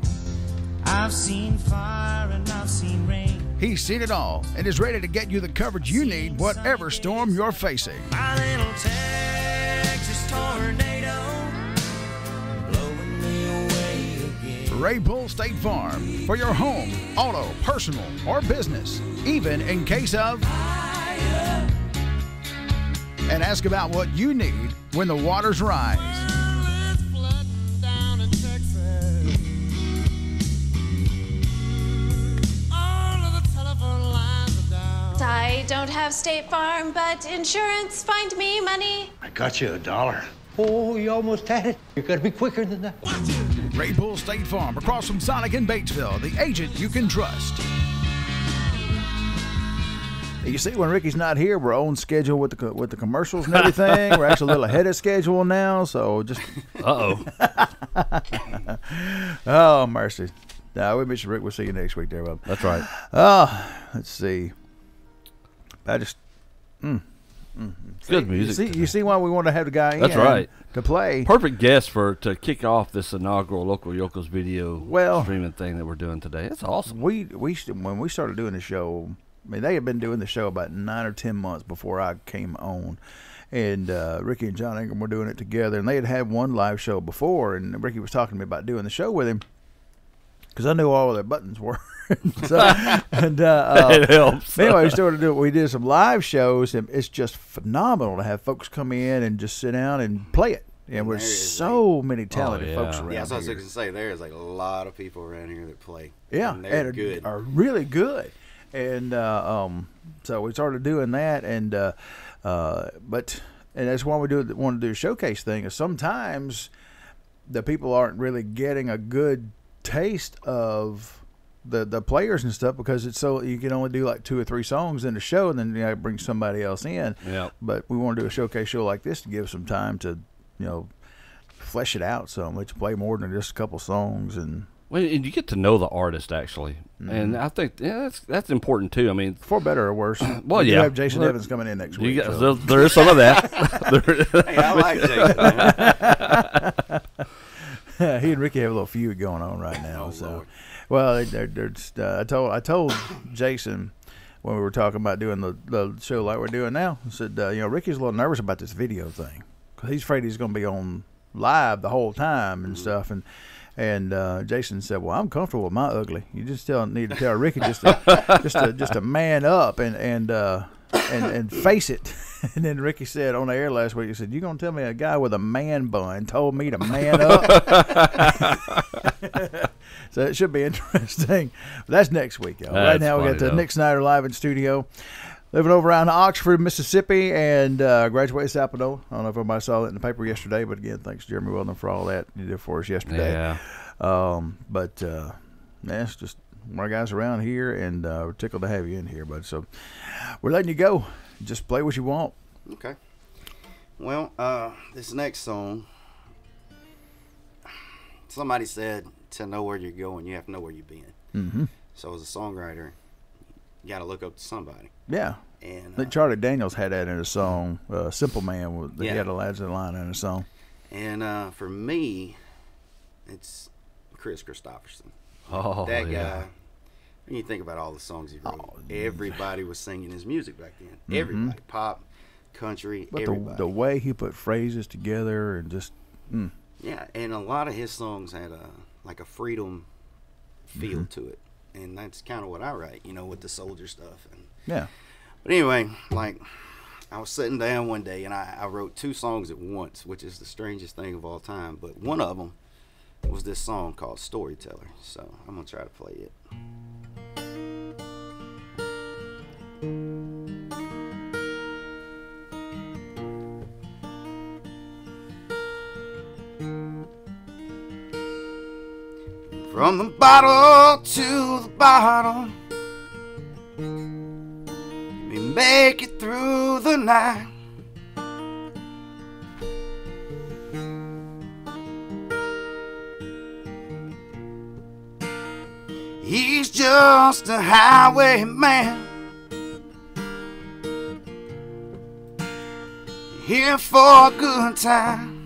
I've seen fire and I've seen rain. He's seen it all and is ready to get you the coverage you need, whatever storm you're facing. My little Texas tornado blowing me away again. Ray Bull State Farm for your home, auto, personal, or business, even in case of fire. And ask about what you need when the waters rise. Well, it's flooding down in Texas. All of the telephone lines are down. I don't have State Farm, but insurance, find me money. I got you $1. Oh, you almost had it. You gotta be quicker than that. Ray Bull State Farm across from Sonic in Batesville, the agent you can trust. You see, when Ricky's not here, we're on schedule with the commercials and everything. We're actually a little ahead of schedule now, so just. Oh, mercy. No, we miss you, Rick. We'll see you next week there, bub. That's right. Let's see. I just. Good music. You see why we want to have the guy in. That's right. To play. Perfect guest to kick off this inaugural Local Yokels video streaming thing that we're doing today. That's awesome. When we started doing the show, I mean, they had been doing the show about 9 or 10 months before I came on. And Ricky and John Ingram were doing it together. And they had one live show before. And Ricky was talking to me about doing the show with him because I knew all their buttons were. It helps. Anyway, we started to do it. We did some live shows. And it's just phenomenal to have folks come in and just sit down and play it. And we're so many talented folks around here. Yeah, so I was going to say, there's like a lot of people around here that play. Yeah, and they're good. Are really good. And so we started doing that, and that's why we want to do a showcase thing. Is sometimes the people aren't really getting a good taste of the players and stuff because it's so you can only do like 2 or 3 songs in the show, and then bring somebody else in. Yeah. But we want to do a showcase show like this to give some time to flesh it out some. Let you play more than just a couple songs and. Well, and you get to know the artist actually, and I think that's important too. I mean, for better or worse. Well, you have Jason Evans coming in next week. There is some of that. Hey, I like Jason. He and Ricky have a little feud going on right now. Lord. Well, I told Jason when we were talking about doing the show like we're doing now. I said, Ricky's a little nervous about this video thing because he's afraid he's going to be on live the whole time and stuff And Jason said, "Well, I'm comfortable with my ugly. You just need to tell Ricky just to man up and face it." And then Ricky said on the air last week, he said, "You gonna tell me a guy with a man bun told me to man up?" So it should be interesting. But that's next week, y'all. Right now we got Nick Snyder live in studio. Living over around Oxford, Mississippi, and graduated Sapado. I don't know if everybody saw it in the paper yesterday, but again, thanks Jeremy Weldon for all that you did for us yesterday. Yeah. It's just more guys around here, and we're tickled to have you in here, bud. So we're letting you go. Just play what you want. Okay. Well, this next song, somebody said to know where you're going, you have to know where you've been. Mm-hmm. So as a songwriter, you got to look up to somebody. Yeah. And Charlie Daniels had that in a song. Simple Man, he had a line in a song. And for me, it's Chris Christopherson. Oh, that guy. When you think about all the songs he wrote, everybody was singing his music back then. Mm-hmm. Everybody, pop, country, but everybody. The way he put phrases together and just. Yeah, and a lot of his songs had a freedom feel to it. And that's kind of what I write, with the soldier stuff. And, yeah. But anyway, I was sitting down one day and I wrote 2 songs at once, which is the strangest thing of all time. But one of them was this song called Storyteller. So I'm going to try to play it. From the bottle to the bottle, we make it through the night. He's just a highwayman, here for a good time.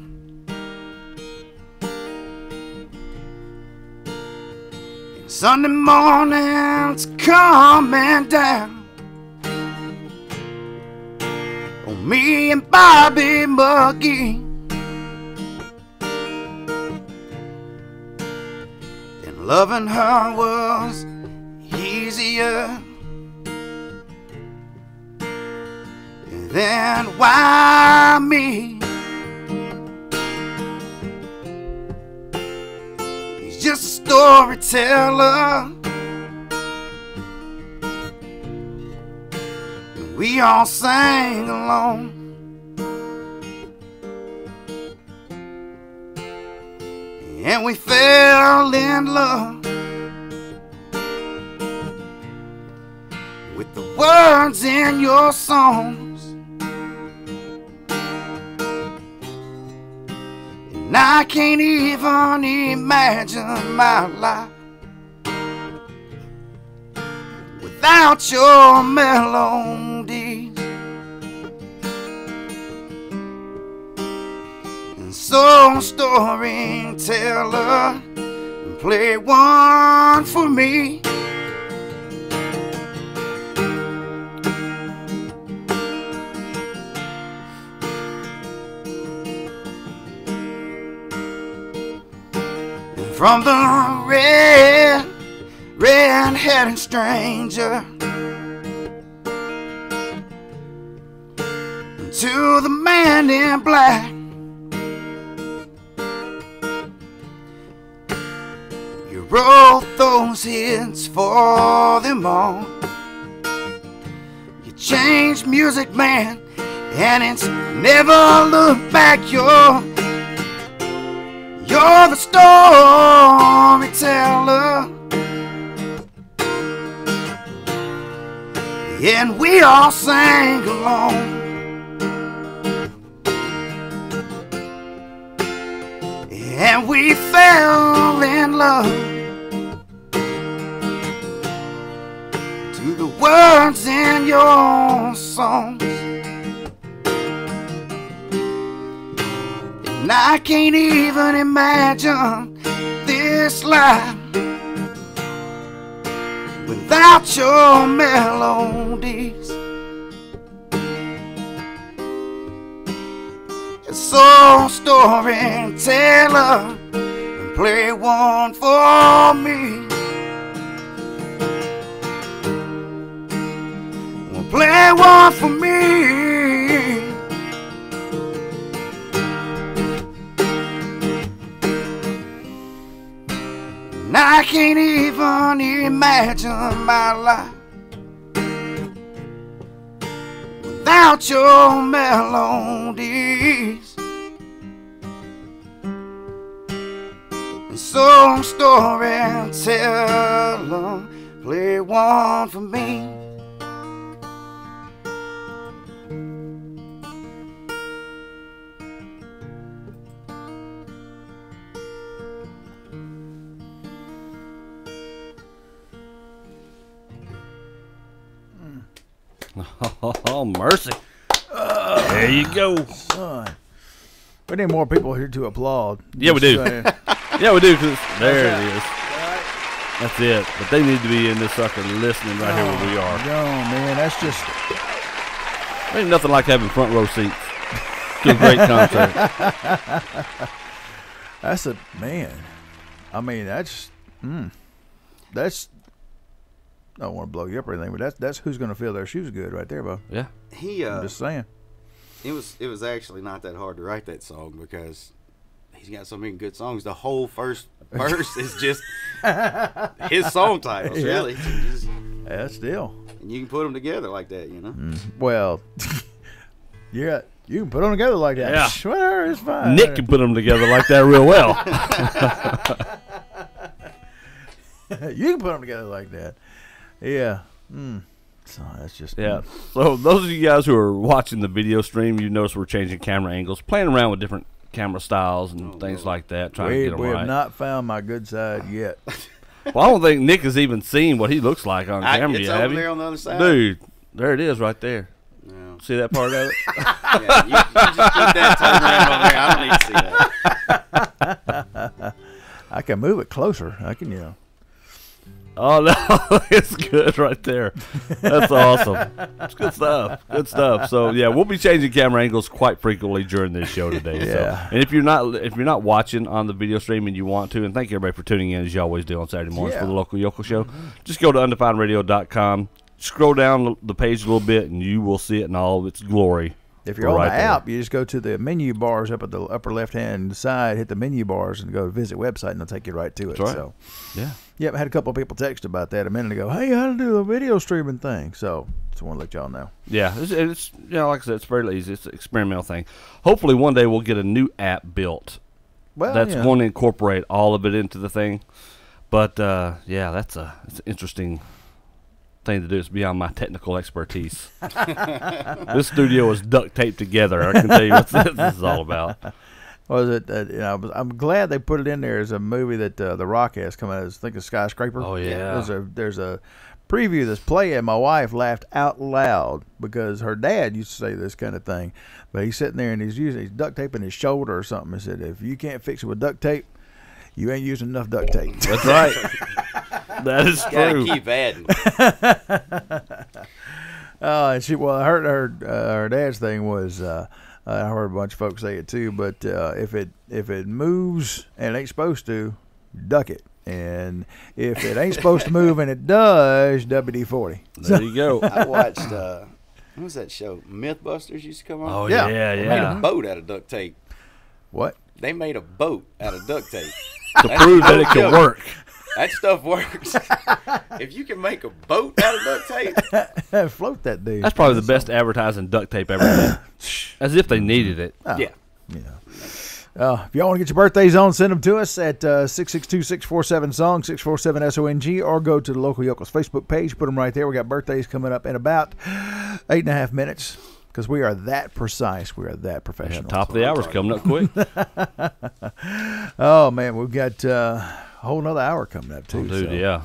Sunday morning's coming down on me and Bobby McGee. And loving her was easier than why me? He's just a storyteller. We all sang along. And we fell in love with the words in your songs. And I can't even imagine my life without your melodies. And so, storyteller, play one for me. From the red-headed stranger to the man in black, you wrote those hits for them all. You changed music, man, and it's never looked back. You're the storyteller, and we all sang along. And we fell in love to the words in your songs. And I can't even imagine this life without your melodies. So, storyteller, play one for me. Play one for me. And I can't even imagine my life without your melodies. And so, storyteller, play one for me. Oh, mercy. There you go. Son. We need more people here to applaud. Yeah, we do. Yeah, we do. Cause there it is. That's it. But they need to be in this sucker listening right here where we are. No, man. That's just... Ain't nothing like having front row seats to a great concert. That's a... Man. I mean, that's... That's... I don't want to blow you up or anything, but that's who's going to fill their shoes good right there, Bo. Yeah. I'm just saying. It was actually not that hard to write that song because he's got so many good songs. The whole first verse is just his song titles, really. Yeah, still. And you can put them together like that, you know? Well, yeah, you can put them together like that. Yeah. Sure, it's fine. Nick can put them together like that real well. You can put them together like that. Yeah. So that's just... Yeah. So those of you guys who are watching the video stream, you notice we're changing camera angles, playing around with different camera styles and things like that, trying to get them right. We have not found my good side yet. Well, I don't think Nick has even seen what he looks like on camera yet, have you? There on the other side. Dude, there it is right there. Yeah. See that part of it? Yeah, you just keep that turned around over there. I don't need to see that. I can move it closer. I can, Oh, no, it's good right there. That's awesome. It's good stuff. Good stuff. So, yeah, we'll be changing camera angles quite frequently during this show today. Yeah. So. And if you're not watching on the video stream and you want to, and thank you everybody for tuning in as you always do on Saturday mornings for the Local Yokels Show, just go to undefinedradio.com, scroll down the page a little bit, and you will see it in all of its glory. If you're on the app, you just go to the menu bars up at the upper left-hand side, hit the menu bars, and go to visit website, and they'll take you right to it. That's right. So, yeah. Yep, I had a couple of people text about that a minute ago. Hey, how to do the video streaming thing? So, just want to let y'all know. Yeah, it's like I said, it's fairly easy. It's an experimental thing. Hopefully, one day we'll get a new app built. Well, that's going to incorporate all of it into the thing. But it's an interesting thing to do. It's beyond my technical expertise. This studio is duct taped together. I can tell you what this is all about. Was it? I'm glad they put it in there as a movie that The Rock has come out. I think it's Skyscraper. Oh yeah. There's a preview that's playing. My wife laughed out loud because her dad used to say this kind of thing, but he's sitting there and he's duct taping his shoulder or something. He said, "If you can't fix it with duct tape, you ain't using enough duct tape." That's right. That is true. Gotta keep adding. And her dad's thing was, I heard a bunch of folks say it too, but if it moves and it ain't supposed to, duck it. And if it ain't supposed to move and it does, WD-40. There you go. I watched, what was that show? Mythbusters used to come on? Oh, yeah. They made a boat out of duct tape. What? They made a boat out of duct tape. To prove that it can work. That stuff works. If you can make a boat out of duct tape. Float that dude. That's probably the best advertising duct tape ever had. As if they needed it. Oh, yeah. If y'all want to get your birthdays on, send them to us at 662-647-SONG, 647-SONG, or go to the Local Yokels Facebook page. Put them right there. We got birthdays coming up in about 8.5 minutes because we are that precise. We are that professional. Top of the hour's coming up quick. Oh, man. We've got a whole nother hour coming up, too. Oh, dude, yeah.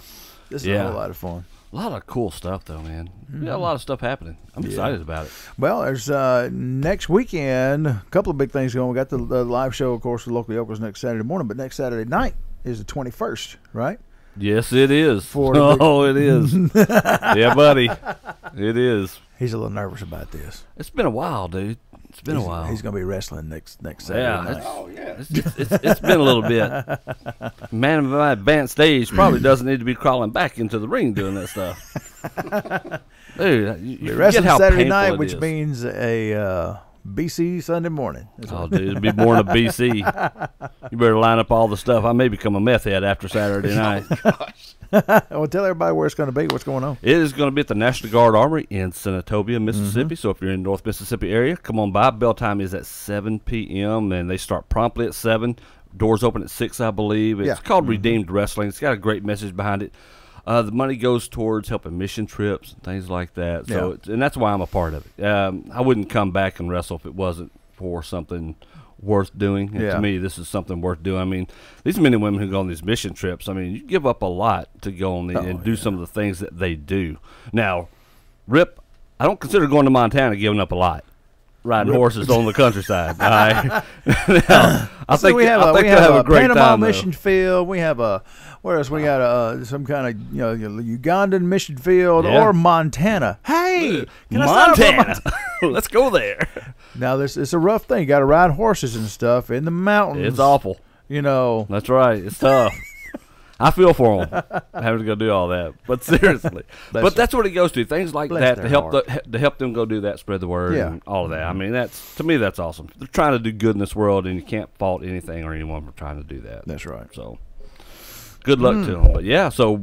This is a whole lot of fun. A lot of cool stuff, though, man. We got a lot of stuff happening. I'm excited about it. Well, there's next weekend, a couple of big things going. We got the live show, of course, with Local Yokels next Saturday morning, but next Saturday night is the 21st, right? Yes, it is. It is. Yeah, buddy. It is. He's a little nervous about this. It's been a while, dude. It's been a while. He's going to be wrestling next Saturday night. It's been a little bit. Man of my advanced stage probably doesn't need to be crawling back into the ring doing that stuff. Dude, you wrestling how Saturday night, which is. means a BC Sunday morning. Oh, dude, it'll be born a BC. You better line up all the stuff. I may become a meth head after Saturday night. Oh, gosh. Well, tell everybody where it's going to be. What's going on? It is going to be at the National Guard Armory in Senatobia, Mississippi. So if you're in North Mississippi area, come on by. Bell time is at 7 p.m. and they start promptly at 7. Doors open at 6, I believe. It's called Redeemed Wrestling. It's got a great message behind it. The money goes towards helping mission trips and things like that. So and that's why I'm a part of it. I wouldn't come back and wrestle if it wasn't for something worth doing. And to me, this is something worth doing. I mean, these men and women who go on these mission trips, I mean, you give up a lot to go on and do some of the things that they do. Now, Rip, I don't consider going to Montana giving up a lot. Riding horses on the countryside. Now, I think we have a great Panama time, mission field. We have where else? We got some kind of Ugandan mission field or Montana. Hey, Montana. Let's go there. Now it's a rough thing. You got to ride horses and stuff in the mountains. It's awful. That's right. It's tough. I feel for them having to go do all that, but seriously, that's what it goes to. Things like that to help them go do that, spread the word, and all of that. I mean, to me, that's awesome. They're trying to do good in this world, and you can't fault anything or anyone for trying to do that. That's right. So, good luck to them. But yeah, so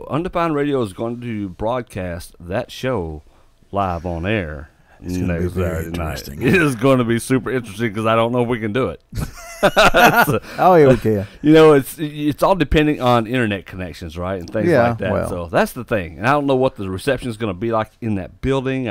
Undefined Radio is going to broadcast that show live on air. It's going to be very interesting. It is going to be super interesting because I don't know if we can do it. We can. It's all depending on internet connections, right, and things like that. Well. So that's the thing. And I don't know what the reception is going to be like in that building.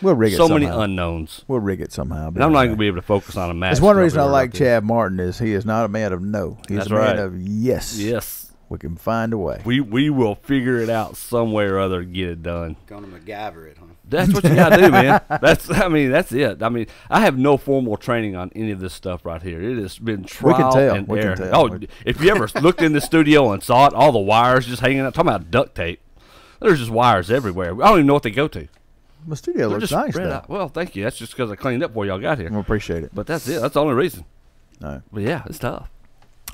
We'll rig it so somehow. many unknowns. We'll rig it somehow. And I'm not going to be able to focus on a match. That's one reason I like Chad Martin is he is not a man of no. He's a man of yes. Yes. We can find a way. We will figure it out some way or other to get it done. Gonna MacGyver it, huh? That's what you gotta do, man. That's it. I mean, I have no formal training on any of this stuff right here. It has been trial and error. Oh, if you ever looked in the studio and saw it, all the wires just hanging out. Talking about duct tape. There's just wires everywhere. I don't even know what they go to. The studio looks nice, though. Well, thank you. That's just because I cleaned up before y'all got here. We appreciate it. But that's it. That's the only reason. All right. But yeah, it's tough.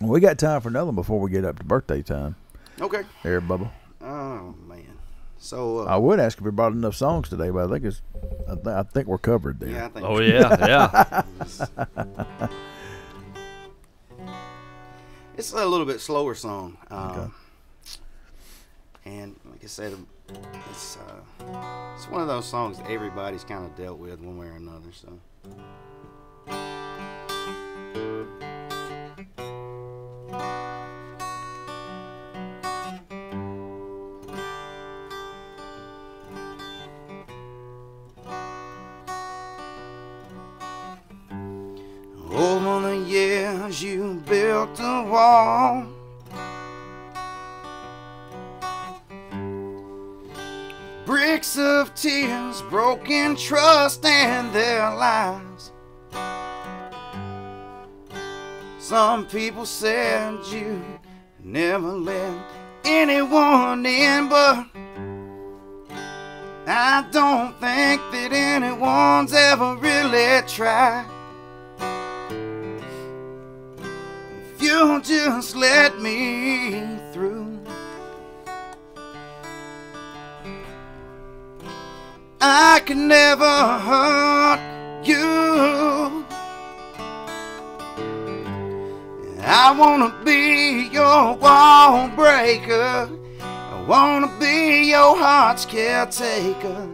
Well, we got time for another one before we get up to birthday time. Okay. Here, Bubba. Oh man. So I would ask if we brought enough songs today, but I think we're covered there. Yeah, I think. Oh yeah. It's a little bit slower song. Okay. And like I said, it's one of those songs that everybody's kind of dealt with one way or another. So. Over the years you built a wall, bricks of tears, broken trust and their lies. Some people said you never let anyone in, but I don't think that anyone's ever really tried. If you'll just let me through, I can never hurt you. I wanna be your wall breaker. I wanna be your heart's caretaker.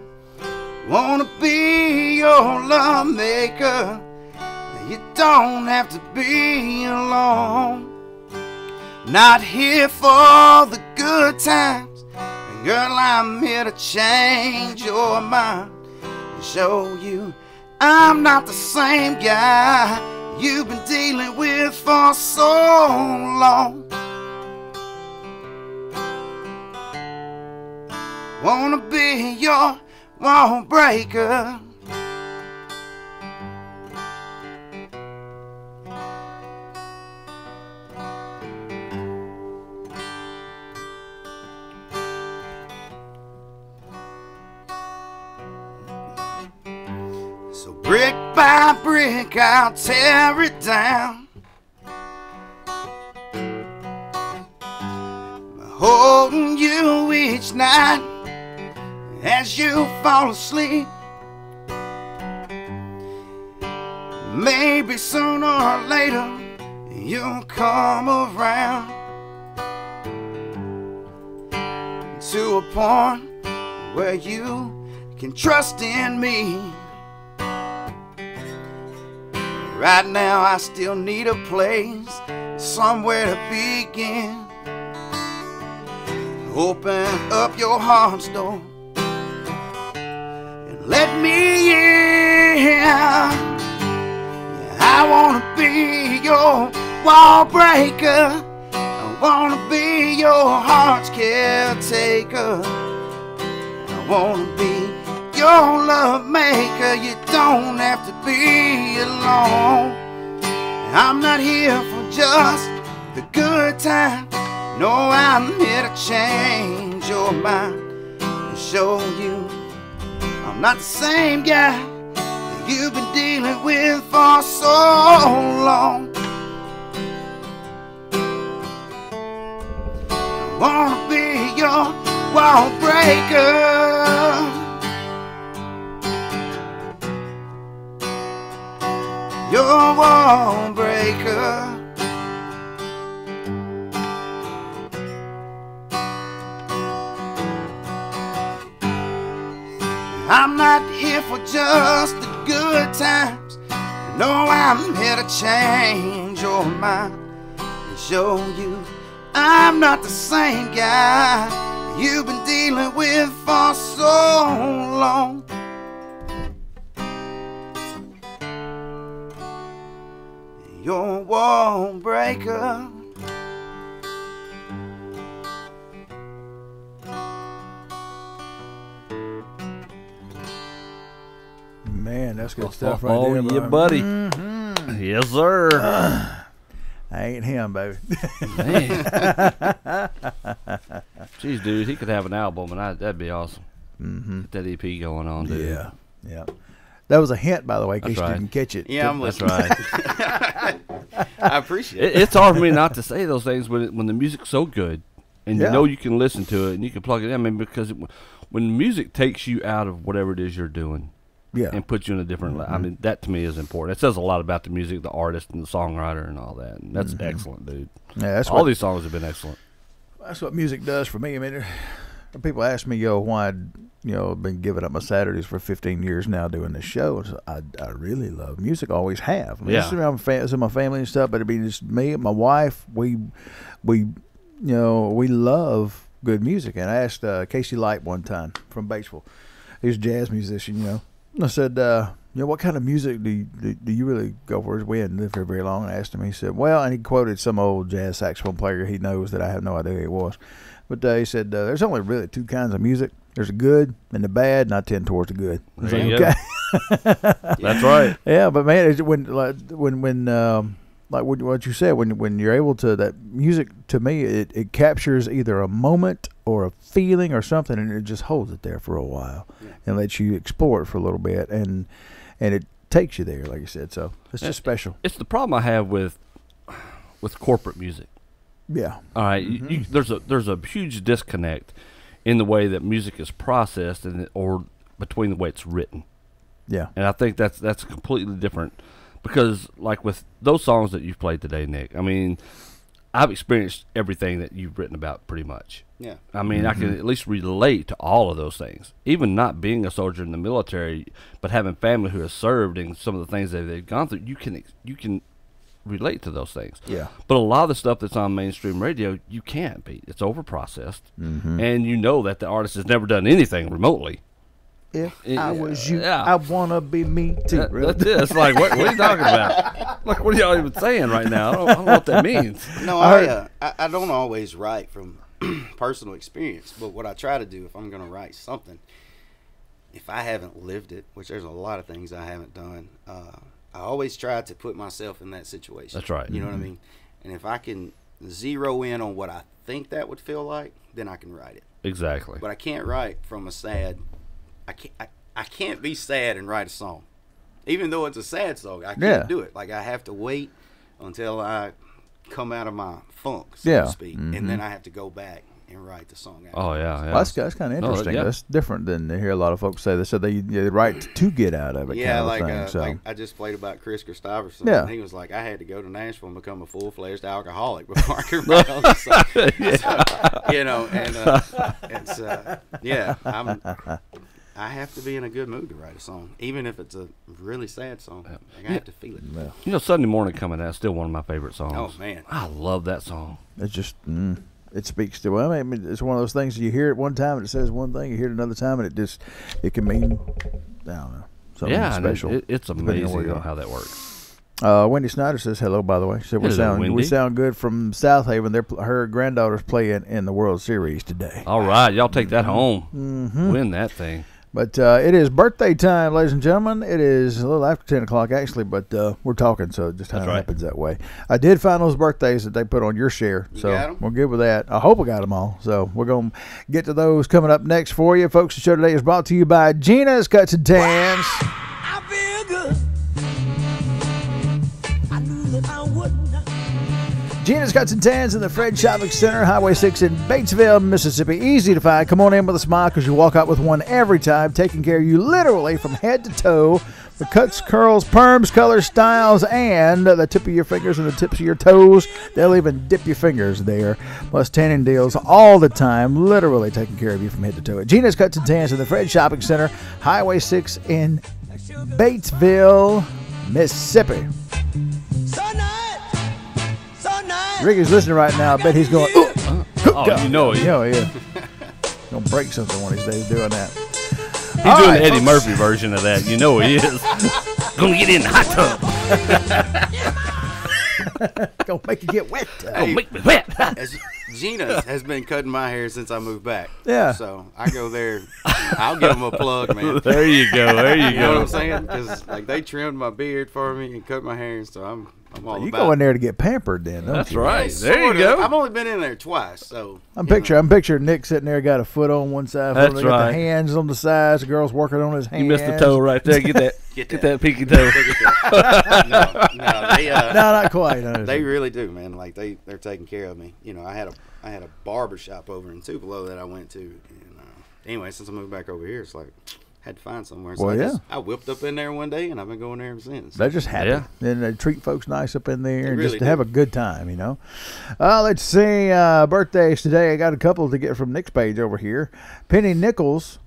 Wanna be your love maker. You don't have to be alone. Not here for the good times. Girl, I'm here to change your mind and show you I'm not the same guy you've been dealing with for so long. Wanna be your wall breaker. So brick by brick I'll tear it down, holding you each night as you fall asleep. Maybe sooner or later you'll come around to a point where you can trust in me. Right now I still need a place, somewhere to begin. Open up your heart's door and let me in. I wanna be your wall breaker. I wanna be your heart's caretaker. I wanna be your love maker. You don't have to be alone. I'm not here for just the good time. No, I'm here to change your mind and show you I'm not the same guy that you've been dealing with for so long. I wanna be your wall breaker. Your wall breaker. I'm not here for just the good times. No, I'm here to change your mind and show you I'm not the same guy you've been dealing with for so long. Your wall breaker. that's good stuff right there. Oh, yeah, buddy. Mm-hmm. Yes, sir. I ain't him, baby. Man. Jeez, dude, he could have an album, and that'd be awesome. Mm-hmm. Get that EP going on, dude. Yeah, yeah. That was a hint, by the way, in case you didn't catch it. Yeah, that's right. I appreciate it. It's hard for me not to say those things when the music's so good, and Yeah. you know you can listen to it and you can plug it in. I mean, because when music takes you out of whatever it is you're doing, Yeah. and puts you in a different. I mean, that to me is important. It says a lot about the music, the artist, and the songwriter, and all that. And that's excellent, dude. Yeah, that's all these songs have been excellent. That's what music does for me. I mean, people ask me, why I've been giving up my Saturdays for 15 years now doing this show. So I really love music. Always have. I mean, it's in my family and stuff, but it'd be just me and my wife. We love good music. And I asked Casey Light one time from Batesville. He's a jazz musician, And I said, what kind of music do you really go for? We hadn't lived here very long. And I asked him. He said, well, and he quoted some old jazz saxophone player he knows that I have no idea who he was. But he said, there's only really two kinds of music. There's the good and the bad, and I tend towards the good. I was There like, you okay. That's right. Yeah, but man, it's when what you said, when you're able to, that music, to me, it captures either a moment or a feeling or something, and it just holds it there for a while and lets you explore it for a little bit, and it takes you there, like you said. So it's just special. It's the problem I have with corporate music. Yeah. All right. There's a huge disconnect in the way that music is processed or between the way it's written. Yeah. And I think that's completely different, because like with those songs that you've played today, Nick, I mean, I've experienced everything that you've written about pretty much. Yeah. I mean, I can at least relate to all of those things. Even not being a soldier in the military, but having family who has served and some of the things that they've gone through, you can relate to those things. Yeah. But a lot of the stuff that's on mainstream radio, you can't beat. It's overprocessed. And you know that the artist has never done anything remotely. If I was you, I want to be me too. That's it. It's like, what are you talking about? Like, what are y'all even saying right now? I don't know what that means. No, I don't always write from personal experience, but what I try to do if I'm going to write something, if I haven't lived it, which there's a lot of things I haven't done, I always try to put myself in that situation. That's right. You know what I mean? And if I can zero in on what I think that would feel like, then I can write it. Exactly. But I can't write from a sad. I can't be sad and write a song, even though it's a sad song. I can't do it. Like, I have to wait until I come out of my funk, so to speak, and then I have to go back and write the song out. Oh yeah. Well, that's kind of interesting. That's different than to hear a lot of folks say. They said they write to get out of it. Yeah, kind of thing, like I just played about Chris Christopherson. Yeah. And he was like, I had to go to Nashville and become a full-fledged alcoholic before I could write on the song. I have to be in a good mood to write a song, even if it's a really sad song. I have to feel it. Sunday Morning Coming Out is still one of my favorite songs. Oh man, I love that song. It's just it speaks to. Well, I mean, it's one of those things you hear it one time and it says one thing, you hear it another time and it can mean, I don't know, something special. It's amazing how that works. Wendy Snyder says hello. By the way, she said we sound good from South Haven. Her granddaughter's playing in the World Series today. All right, y'all take that home. Win that thing. But it is birthday time, ladies and gentlemen. It is a little after 10 o'clock, actually, but we're talking, so it just kind of happens that way. I did find those birthdays that they put on your share, so we're good with that. I hope I got them all, so we're going to get to those coming up next for you. Folks, the show today is brought to you by Gina's Cuts and Tans. I feel good. I knew that I wouldn't. Gina's Cuts and Tans in the Fred Shopping Center, Highway 6 in Batesville, Mississippi. Easy to find. Come on in with a smile because you walk out with one every time, taking care of you literally from head to toe. The cuts, curls, perms, colors, styles, and the tip of your fingers and the tips of your toes. They'll even dip your fingers there. Plus tanning deals all the time, literally taking care of you from head to toe. At Gina's Cuts and Tans in the Fred Shopping Center, Highway 6 in Batesville, Mississippi. Ricky's listening right now. I bet he's going, ooh. Oh, you know it. Yeah. Gonna break something one of these days doing that. He's doing the Eddie Murphy version of that. You know he is. Gonna get in the hot tub. Gonna make you get wet. Gonna make me wet. Gina has been cutting my hair since I moved back. Yeah. So I go there. I'll give them a plug, man. There you go. There you You know what go. I'm saying? Because like they trimmed my beard for me and cut my hair, so I'm all You about go in it. there to get pampered, then. Don't That's you? right. Yeah, There you sorta. go. I've only been in there twice, so I'm picturing Nick sitting there, got a foot on one side, That's got right. the hands on the sides. The girl's working on his hands. You missed the toe right there. Get that. Get that pinky toe. no, they No, not quite. No, they really do, man. Like they're taking care of me. You know, I had a barber shop over in Tupelo that I went to, and anyway, since I moved back over here, it's like had to find somewhere. So Well, I whipped up in there one day, and I've been going there ever since. They're just happy. Yeah. And they treat folks nice up in there and really just to have a good time, you know. Let's see. Birthdays today. I got a couple to get from Nick's page over here. Penny Nichols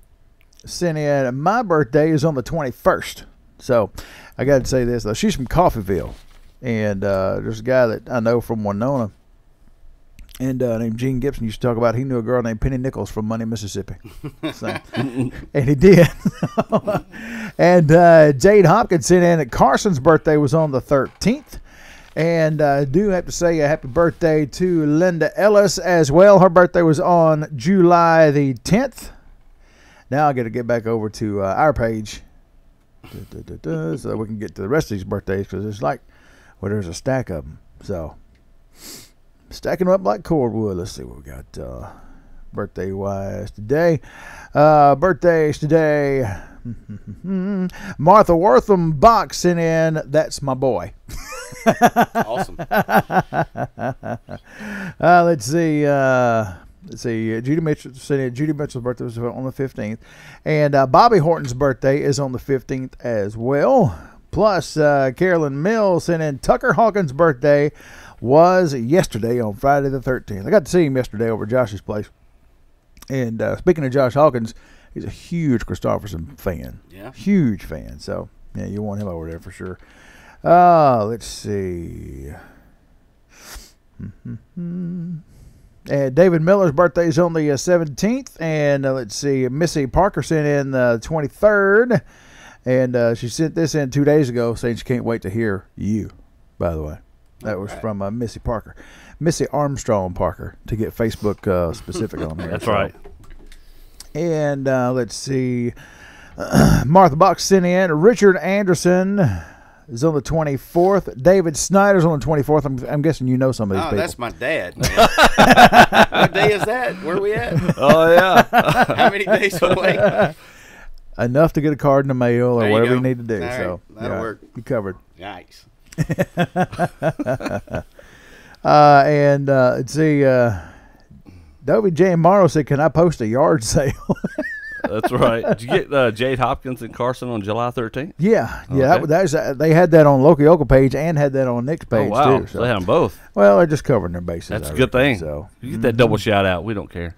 sent in, my birthday is on the 21st. So I got to say this, though. She's from Coffeyville. And there's a guy that I know from Winona. And named Gene Gibson used to talk about he knew a girl named Penny Nichols from Money, Mississippi. So, and he did. And Jade Hopkins sent in that Carson's birthday was on the 13th. And I do have to say a happy birthday to Linda Ellis as well. Her birthday was on July the 10th. Now I got to get back over to our page so that we can get to the rest of these birthdays because it's like, well, there's a stack of them. So stacking them up like cordwood. Let's see what we got birthday wise today. Birthdays today. Martha Wortham Bach sent in, that's my boy. Awesome. Let's see. Judy Mitchell sent in. Judy Mitchell's birthday was on the 15th. And Bobby Horton's birthday is on the 15th as well. Plus, Carolyn Mills sent in Tucker Hawkins' birthday was yesterday on Friday the 13th. I got to see him yesterday over at Josh's place. And speaking of Josh Hawkins, he's a huge Christopherson fan. Yeah. Huge fan. So, yeah, you want him over there for sure. Let's see. And David Miller's birthday is on the 17th. And let's see. Missy Parker sent in the 23rd. And she sent this in 2 days ago saying she can't wait to hear you, by the way. That was from Missy Parker. Missy Armstrong Parker, to get Facebook specific on there. That's right. And let's see. Martha Bach sent in. Richard Anderson is on the 24th. David Snyder's on the 24th. I'm guessing you know some of these people. That's my dad, man. What day is that? Where are we at? Oh, yeah. How many days away? Enough to get a card in the mail or There you whatever you go. need to do. All right. So That'll work. You covered. Nice. And let's see. Dovey J. Morrow said, can I post a yard sale? That's right. Did you get Jade Hopkins and Carson on July 13th? Yeah. Okay. That's they had that on Local Yokel page and had that on Nick's page, Oh, wow. too. So they had them both. Well, they're just covering their bases. That's I a good reckon, thing. So You get that double shout out. We don't care.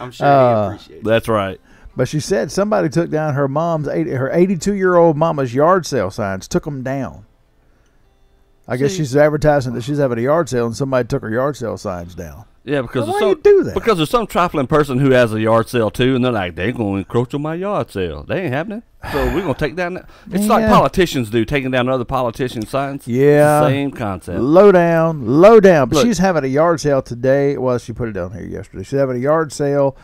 I'm sure he appreciates it. That's right. But she said somebody took down her mom's, her 82-year-old mama's yard sale signs, took them down. I guess she's advertising that she's having a yard sale, and somebody took her yard sale signs down. Yeah, because Why do you do that? Because there's some trifling person who has a yard sale too, and they're like, they're going to encroach on my yard sale. They ain't happening. So we're going to take down that. It's like politicians do, taking down other politicians' signs. Yeah. It's the same concept. Low down. But Look. she's having a yard sale today. Well, she put it down here yesterday. She's having a yard sale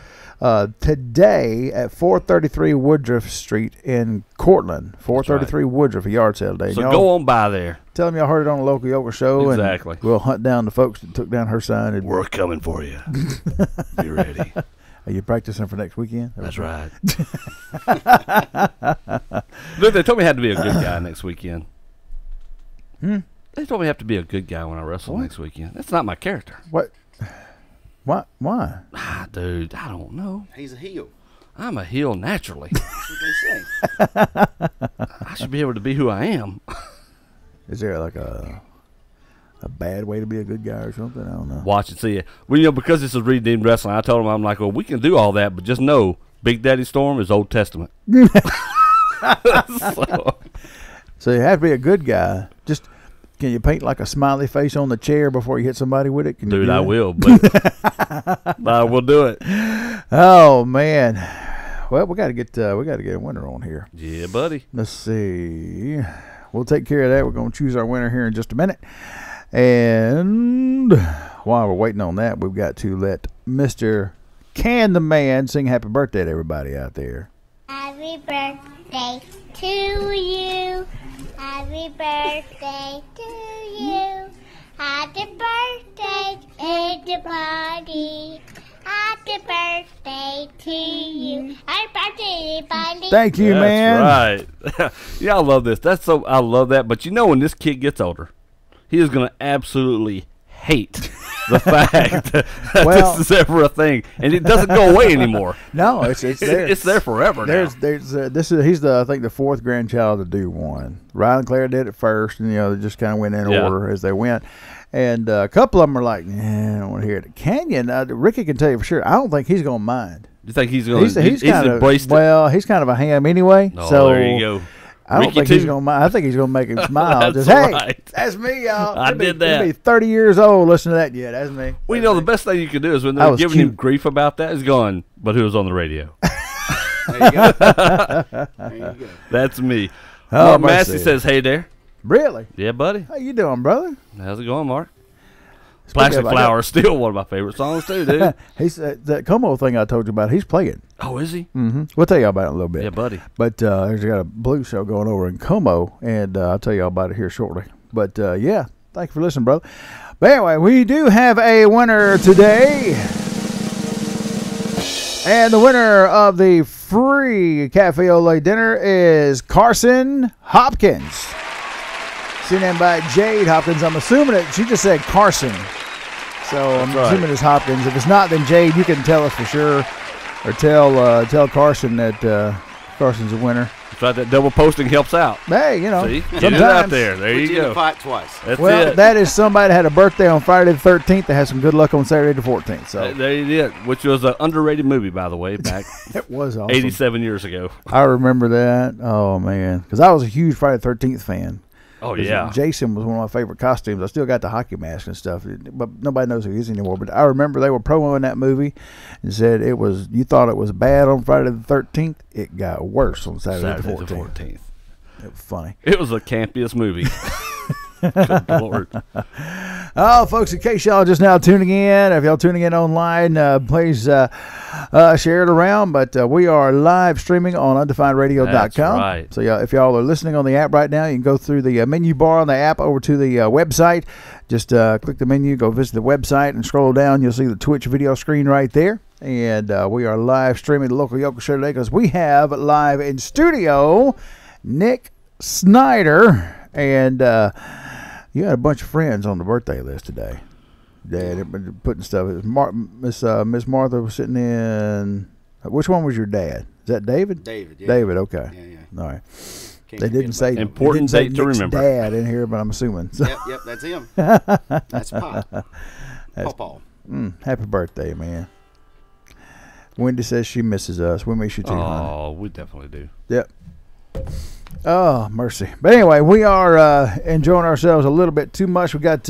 today at 433 Woodruff Street in Cortland. 433 Woodruff, a yard sale today. So y'all go on by there. tell them y'all heard it on the Local Yokels Show. Exactly. And we'll hunt down the folks that took down her sign. And We're coming for you. Be ready. Are you practicing for next weekend? That's right. Look, they told me I had to be a good guy next weekend. They told me I have to be a good guy when I wrestle next weekend. That's not my character. What? Why? Dude, I don't know. He's a heel. I'm a heel naturally. That's what they say. I should be able to be who I am. Is there like a bad way to be a good guy or something? I don't know. Watch and see it. Well, because this is Redeemed Wrestling, I told him, I'm like, well, we can do all that, but just know Big Daddy Storm is Old Testament. So you have to be a good guy. Just can you paint like a smiley face on the chair before you hit somebody with it? Can you Dude, do I that? will, but I will do it. Oh man. Well, we got to get a winner on here. Yeah, buddy. Let's see. We'll take care of that. We're going to choose our winner here in just a minute. And while we're waiting on that, we've got to let Mr. Can the Man sing happy birthday to everybody out there. Happy birthday to you. Happy birthday to you. Happy birthday to the party. Happy birthday to you. Happy birthday, everybody. Thank you, man. That's right. Yeah, I love this. I love that. But you know, when this kid gets older, he is going to absolutely hate the fact that this is ever a thing, and it doesn't go away anymore. No, it's there. It's there forever. He's I think the fourth grandchild to do one. Ryan and Claire did it first, and they just kind of went in order as they went. And a couple of them are like, I don't want to hear it. Canyon, Ricky can tell you for sure. I don't think he's going to mind. You think he's going to? He's embraced it. Well, he's kind of a ham anyway. Oh, so there you go. I don't think he's going to mind. I think he's going to make him smile. That's hey, that's me, y'all. I did that. He'll be 30 years old listening to that. Yeah, that's me. Well, the best thing you can do is when they're giving him grief about that is going, but who was on the radio? There you go. There you go. That's me. Oh, Mark Massey says, hey there. Really? Yeah, buddy. How you doing, brother? How's it going, Mark? Plastic Flower is still one of my favorite songs, too, dude. He's that Como thing I told you about, he's playing. Oh, is he? Mm-hmm. We'll tell you all about it in a little bit. Yeah, buddy. But he's got a blues show going over in Como, and I'll tell you all about it here shortly. But, yeah, thank you for listening, brother. But anyway, we do have a winner today. And the winner of the free Cafe Ole dinner is Carson Hopkins. Sent in by Jade Hopkins. I'm assuming it. She just said Carson. So I'm assuming it's Hopkins. If it's not, then Jade, you can tell us for sure. Or tell Carson that Carson's a winner. That's right. That double posting helps out. Hey, See? Get it out there. There you go. Fight twice. That's it. That is somebody that had a birthday on Friday the 13th that had some good luck on Saturday the 14th. So there you did, which was an underrated movie, by the way, back it was awesome. 87 years ago. I remember that. Oh, man. Because I was a huge Friday the 13th fan. Oh, yeah. Jason was one of my favorite costumes. I still got the hockey mask and stuff, but nobody knows who he is anymore. But I remember they were promoting that movie and said you thought it was bad on Friday the 13th. It got worse on Saturday the 14th. It was funny. It was the campiest movie. Good Lord. Oh, folks, in case y'all just now tuning in, if y'all tuning in online, please share it around. But we are live streaming on undefinedradio.com. That's right. So if y'all are listening on the app right now, you can go through the menu bar on the app over to the website. Just click the menu, go visit the website, and scroll down. You'll see the Twitch video screen right there. And we are live streaming the Local Yokels Show today because we have live in studio Nick Snyder. And you had a bunch of friends on the birthday list today. Dad, putting stuff. Miss Martha was sitting in. Which one was your dad? Is that David? David. Yeah. David. Okay. Yeah. All right. They didn't say important date to remember. Dad in here, but I'm assuming. So. Yep, that's him. That's Pop. Paul. Happy birthday, man. Wendy says she misses us. We miss you too, honey. Oh, we definitely do. Yep. Oh, mercy. But anyway, we are enjoying ourselves a little bit too much. We got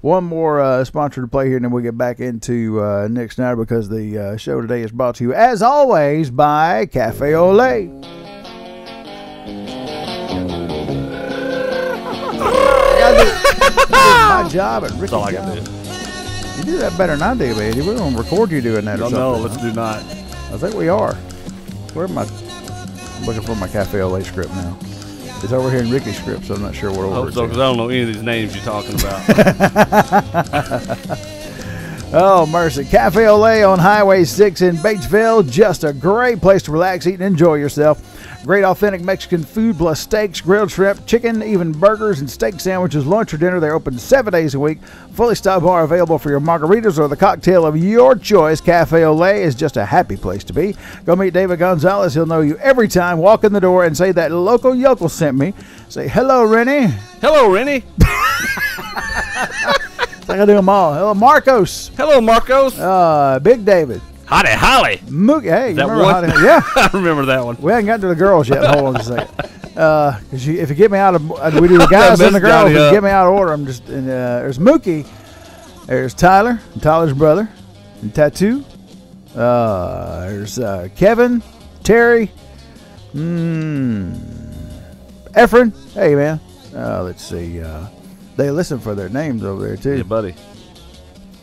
one more sponsor to play here, and then we'll get back into Nick Snyder because the show today is brought to you, as always, by Cafe Ole. My job at Ricky's. That's all I got to do. You do that better than I do, baby. We're going to record you doing that or something. No, let's do not. I think we are. Where am I? I'm looking for my Cafe Ole script now. It's over here in Ricky's script, so I'm not sure what order it's in. Because I don't know any of these names you're talking about. Oh, mercy. Cafe Ole on Highway 6 in Batesville. Just a great place to relax, eat, and enjoy yourself. Great authentic Mexican food plus steaks, grilled shrimp, chicken, even burgers and steak sandwiches, lunch or dinner. They're open 7 days a week. Fully stocked bar available for your margaritas or the cocktail of your choice. Cafe Ole is just a happy place to be. Go meet David Gonzalez. He'll know you every time. Walk in the door and say that Local Yokel sent me. Say, hello, Rennie. Hello, Rennie. It's like I do them all. Hello, Marcos. Hello, Marcos. Big David. Howdy, Holly. Mookie. Hey, you that remember one? Howdy? Yeah. I remember that one. We haven't gotten to the girls yet. Hold on just a second. Because if you get me out of, we do the guys and the girls. If you get me out of order, I'm just. And, there's Mookie. There's Tyler, and Tyler's brother, and Tattoo. There's Kevin, Terry, Efren. Hey man. Let's see. They listen for their names over there too. Yeah, buddy.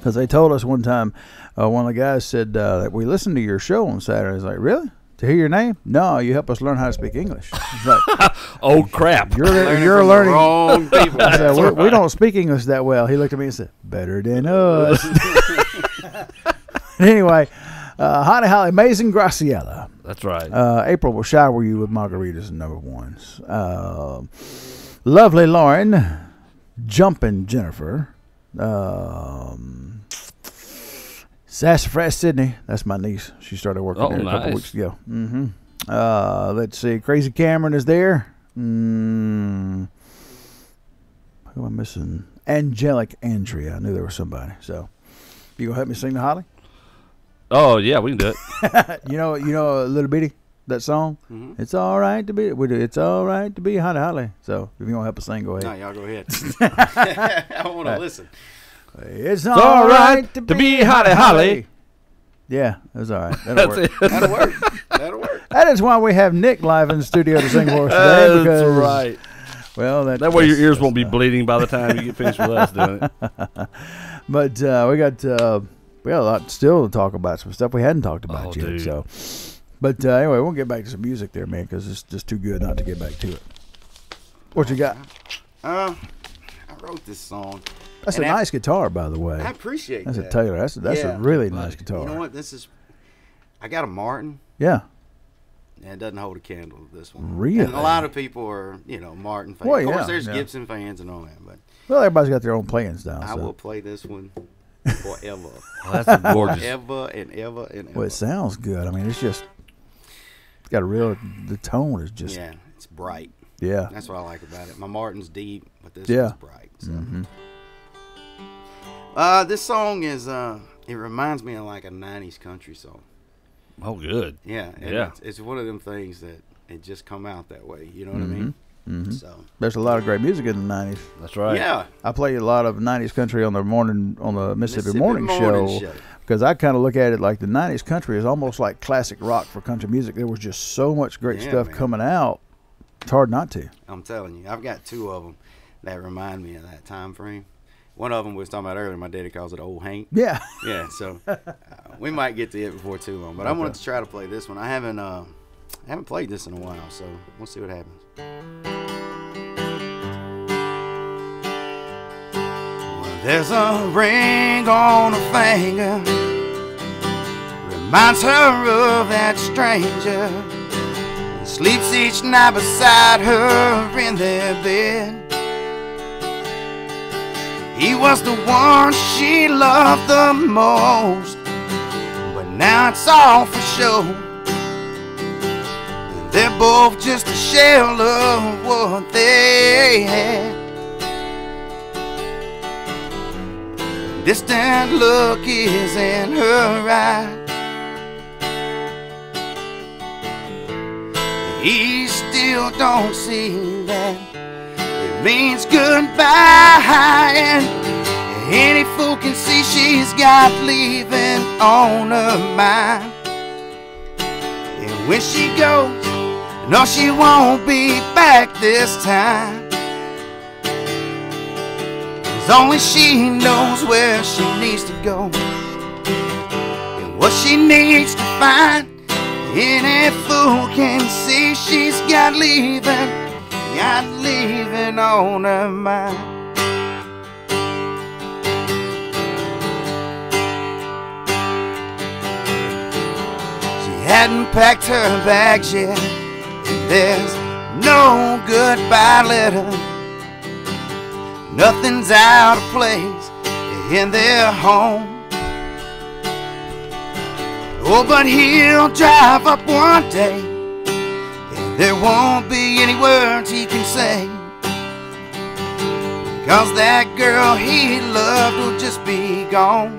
Because they told us one time, one of the guys said that we listened to your show on Saturday. I was like, really? To hear your name? No, you help us learn how to speak English. It's like, oh crap! You're learning. Wrong people. I said, we don't speak English that well. He looked at me and said, better than us. Anyway, Holly Holly, Amazing Graciela. That's right. April will shower you with margaritas and number ones. Lovely Lauren, Jumpin' Jennifer. Sassafras Sydney, that's my niece. She started working there a couple weeks ago. Let's see, Crazy Cameron is there. Who am I missing? Angelic Andrea. I knew there was somebody. So, you gonna help me sing the Holly? Oh yeah, we can do it. you know, Little Bitty, that song. Mm-hmm. It's all right to be. It's all right to be Holly Holly. So, if you want to help us sing, go ahead. No, y'all go ahead. I want to listen. It's all right to be Holly Holly. Yeah, that's all right. That'll work. That'll work. That is why we have Nick live in the studio to sing for us today. Because, that's right. Well, that way your ears won't be bleeding by the time you get finished with us doing it. But we got a lot still to talk about, some stuff we hadn't talked about yet. Dude. So, but anyway, we'll get back to some music there, man, because it's just too good not to get back to it. What you got? I wrote this song. That's a nice guitar, by the way. I appreciate that. That's a Taylor. That's a really nice guitar. You know what? I got a Martin. Yeah. And it doesn't hold a candle to this one. Really? And a lot of people are, Martin fans. Well, of course, there's Gibson fans and all that, but everybody's got their own playing style. I will play this one forever. Oh, that's gorgeous. Forever and ever and ever. Well, it sounds good. I mean, it's got the tone is just. Yeah, it's bright. Yeah. That's what I like about it. My Martin's deep, but this one's bright. So. Mm-hmm. This song is, it reminds me of like a 90s country song. Oh, good. Yeah. It's one of them things that it just come out that way. You know what I mean? Mm-hmm. So there's a lot of great music in the 90s. That's right. Yeah. I play a lot of 90s country on the Mississippi Morning Show because I kind of look at it like the 90s country is almost like classic rock for country music. There was just so much great stuff coming out. It's hard not to. I'm telling you. I've got two of them that remind me of that time frame. One of them was talking about earlier. My daddy calls it Old Hank. Yeah. Yeah, so we might get to it before too long. But I wanted to try to play this one. I haven't played this in a while, so we'll see what happens. Well, there's a ring on her finger, reminds her of that stranger who sleeps each night beside her in their bed. He was the one she loved the most, but now it's all for show. And they're both just a shell of what they had. A distant look is in her eye. He still don't see that it means goodbye, and any fool can see she's got leaving on her mind. And when she goes, no, she won't be back this time, 'cause only she knows where she needs to go and what she needs to find. Any fool can see she's got leaving on her mind. She hadn't packed her bags yet, and there's no goodbye letter. Nothing's out of place in their home. Oh, but he'll drive up one day, and there won't be any words he can say, 'cause that girl he loved will just be gone.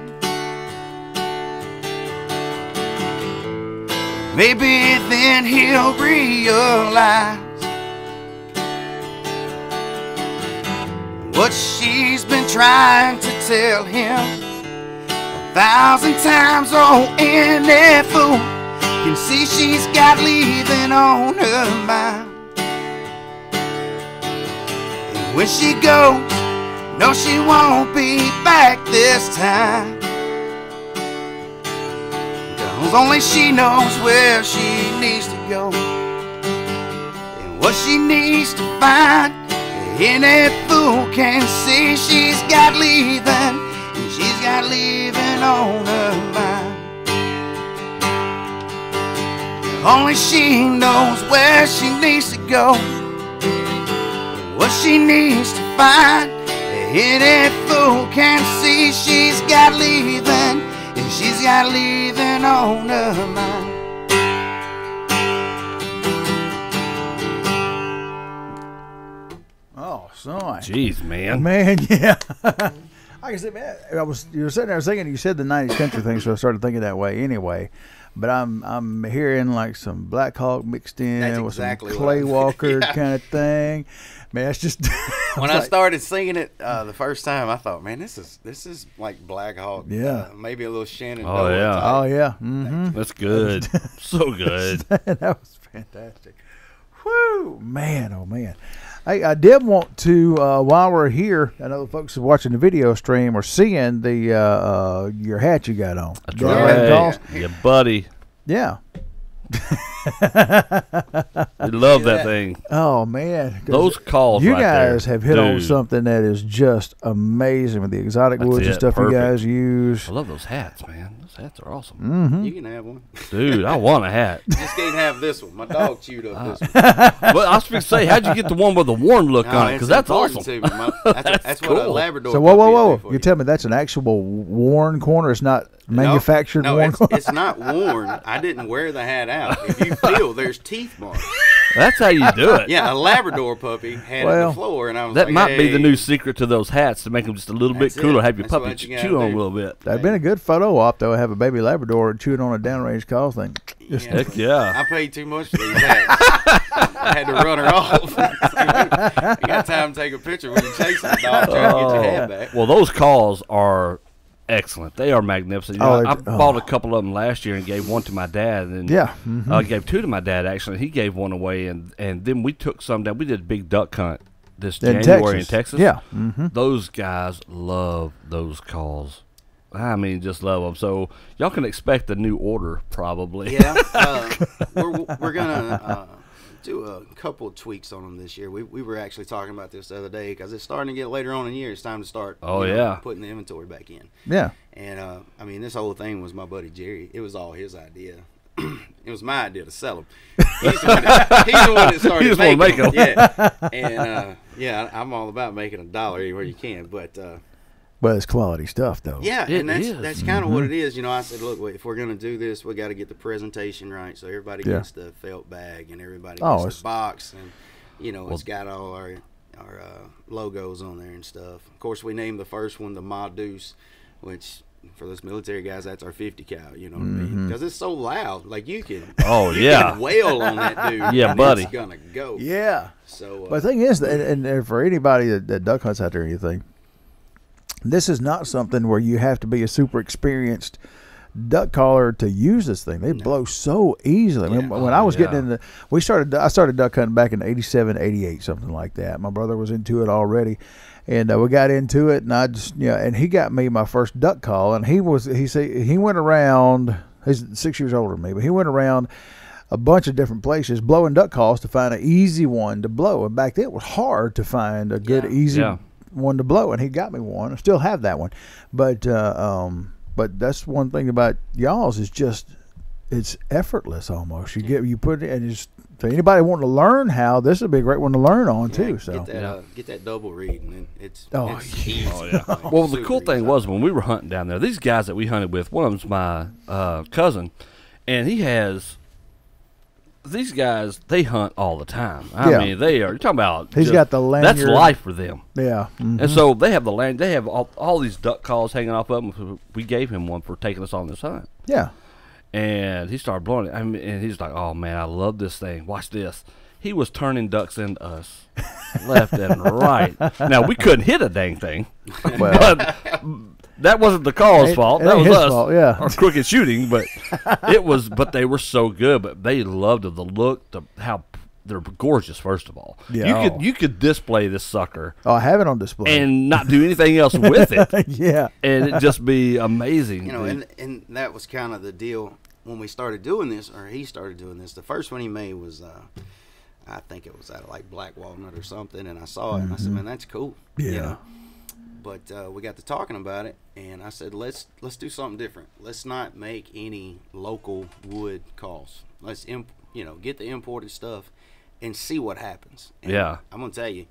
Maybe then he'll realize what she's been trying to tell him 1,000 times. Oh, any fool can see she's got leaving on her mind. And when she goes, No, she won't be back this time. 'Cause only she knows where she needs to go and what she needs to find. Any fool can see she's got leaving, and she's got leaving on her mind. Only she knows where she needs to go, what she needs to find. Any fool can see she's got leaving, and she's got leaving on her mind. Oh, son. Jeez, man. Man, yeah. Like I said, man, you were sitting there thinking, you said the 90s country thing, so I started thinking that way anyway. But I'm hearing like some Black Hawk mixed in with some Clay Walker kind of thing. Man, it's just when I started singing it the first time, I thought, man, this is like Black Hawk. Yeah, maybe a little Shannon. Oh yeah, type. Oh yeah, mm-hmm. That's good. So good. That was fantastic. Whoo, man, oh man. Hey, I did want to while we're here, I know the folks are watching the video stream or seeing the your hat you got on. That's right. Yeah, buddy. Yeah. I love that thing. Oh man, those calls. You right guys there. have hit on something that is just amazing with the exotic woods and stuff. Perfect. You guys use. I love those hats, man. Those hats are awesome. Mm-hmm. You can have one, dude. I want a hat. Just can't have this one. My dog chewed up this one. Well, I was going to say, how'd you get the one with the worn look on it? Because that's awesome. That's cool. what a Labrador. So whoa! You tell me that's an actual worn corner? It's not manufactured worn corner? It's not worn. I didn't wear the hat out. If you feel there's teeth marks. That's how you do it. Yeah, a Labrador puppy had it on the floor, and I was that like, might be the new secret to those hats to make them just a little bit cooler. Have your puppy chew on a little bit. That'd been a good photo op though. Have a baby Labrador chewing on a downrange call thing. Heck yeah! I paid too much for these hats. I had to run her off. You got time to take a picture when you're chasing the dog trying to get your hat back. Well, those calls are excellent. They are magnificent. You know, I bought a couple of them last year and gave one to my dad. And I gave two to my dad, actually. He gave one away, and then we took some down. We did a big duck hunt this January in Texas. Yeah. Those guys love those calls. I mean, just love them. So y'all can expect a new order probably. Yeah. We're going to do a couple of tweaks on them this year. We were actually talking about this the other day because it's starting to get later on in the year. It's time to start putting the inventory back in. Yeah. And, I mean, this whole thing was my buddy Jerry. It was all his idea. It was my idea to sell them. He's the one that started making them. Yeah. And, I'm all about making $1 anywhere you can. But it's quality stuff, though. Yeah, and that's kind of what it is. You know, I said, look, if we're going to do this, we got to get the presentation right, so everybody gets the felt bag and everybody gets the box, and it's got all our logos on there and stuff. Of course, we named the first one the Ma Deuce, which for those military guys, that's our 50 cal. You know what I mean? Because it's so loud, like you can. Oh yeah. You can wail on that dude. Yeah, buddy. It's gonna go. Yeah. So, but the thing is, and for anybody that duck hunts out there or anything. This is not something where you have to be a super experienced duck caller to use this thing. They blow so easily. I mean, when I was getting I started duck hunting back in 87, 88, something like that. My brother was into it already, and we got into it, and I just and he got me my first duck call, and he went around. He's 6 years older than me, but he went around a bunch of different places blowing duck calls to find an easy one to blow. And back then it was hard to find a good easy one to blow, and he got me one. I still have that one, but that's one thing about y'all's is just it's effortless almost. You put it, and just so anybody wanting to learn how, this would be a great one to learn on too. So get that double read, and it's easy. Well, the cool thing was when we were hunting down there, these guys that we hunted with, one of them's my cousin, and he has. These guys, they hunt all the time. I mean, they are. You're talking about. He's got the lanyard. That's life for them. Yeah. Mm-hmm. And so they have the land. They have all these duck calls hanging off of them. We gave him one for taking us on this hunt. Yeah. And he started blowing it. I mean, and he's like, "Oh man, I love this thing. Watch this." He was turning ducks into us, left and right. Now we couldn't hit a dang thing, but. That wasn't the call's fault. That was us. Fault, yeah. Our crooked shooting, but it was. But they were so good. But they loved the look, how they're gorgeous. First of all, Yeah. you could display this sucker. Oh, I have it on display and not do anything else with it. Yeah, and it'd just be amazing. You know, and that was kind of the deal when we started doing this, or he started doing this. The first one he made was, I think it was out of like Black Walnut or something, and I saw it and I said, man, that's cool. Yeah. You know? But we got to talking about it, and I said, let's do something different. Let's not make any local wood calls. Let's get the imported stuff and see what happens. And yeah, I'm gonna tell you,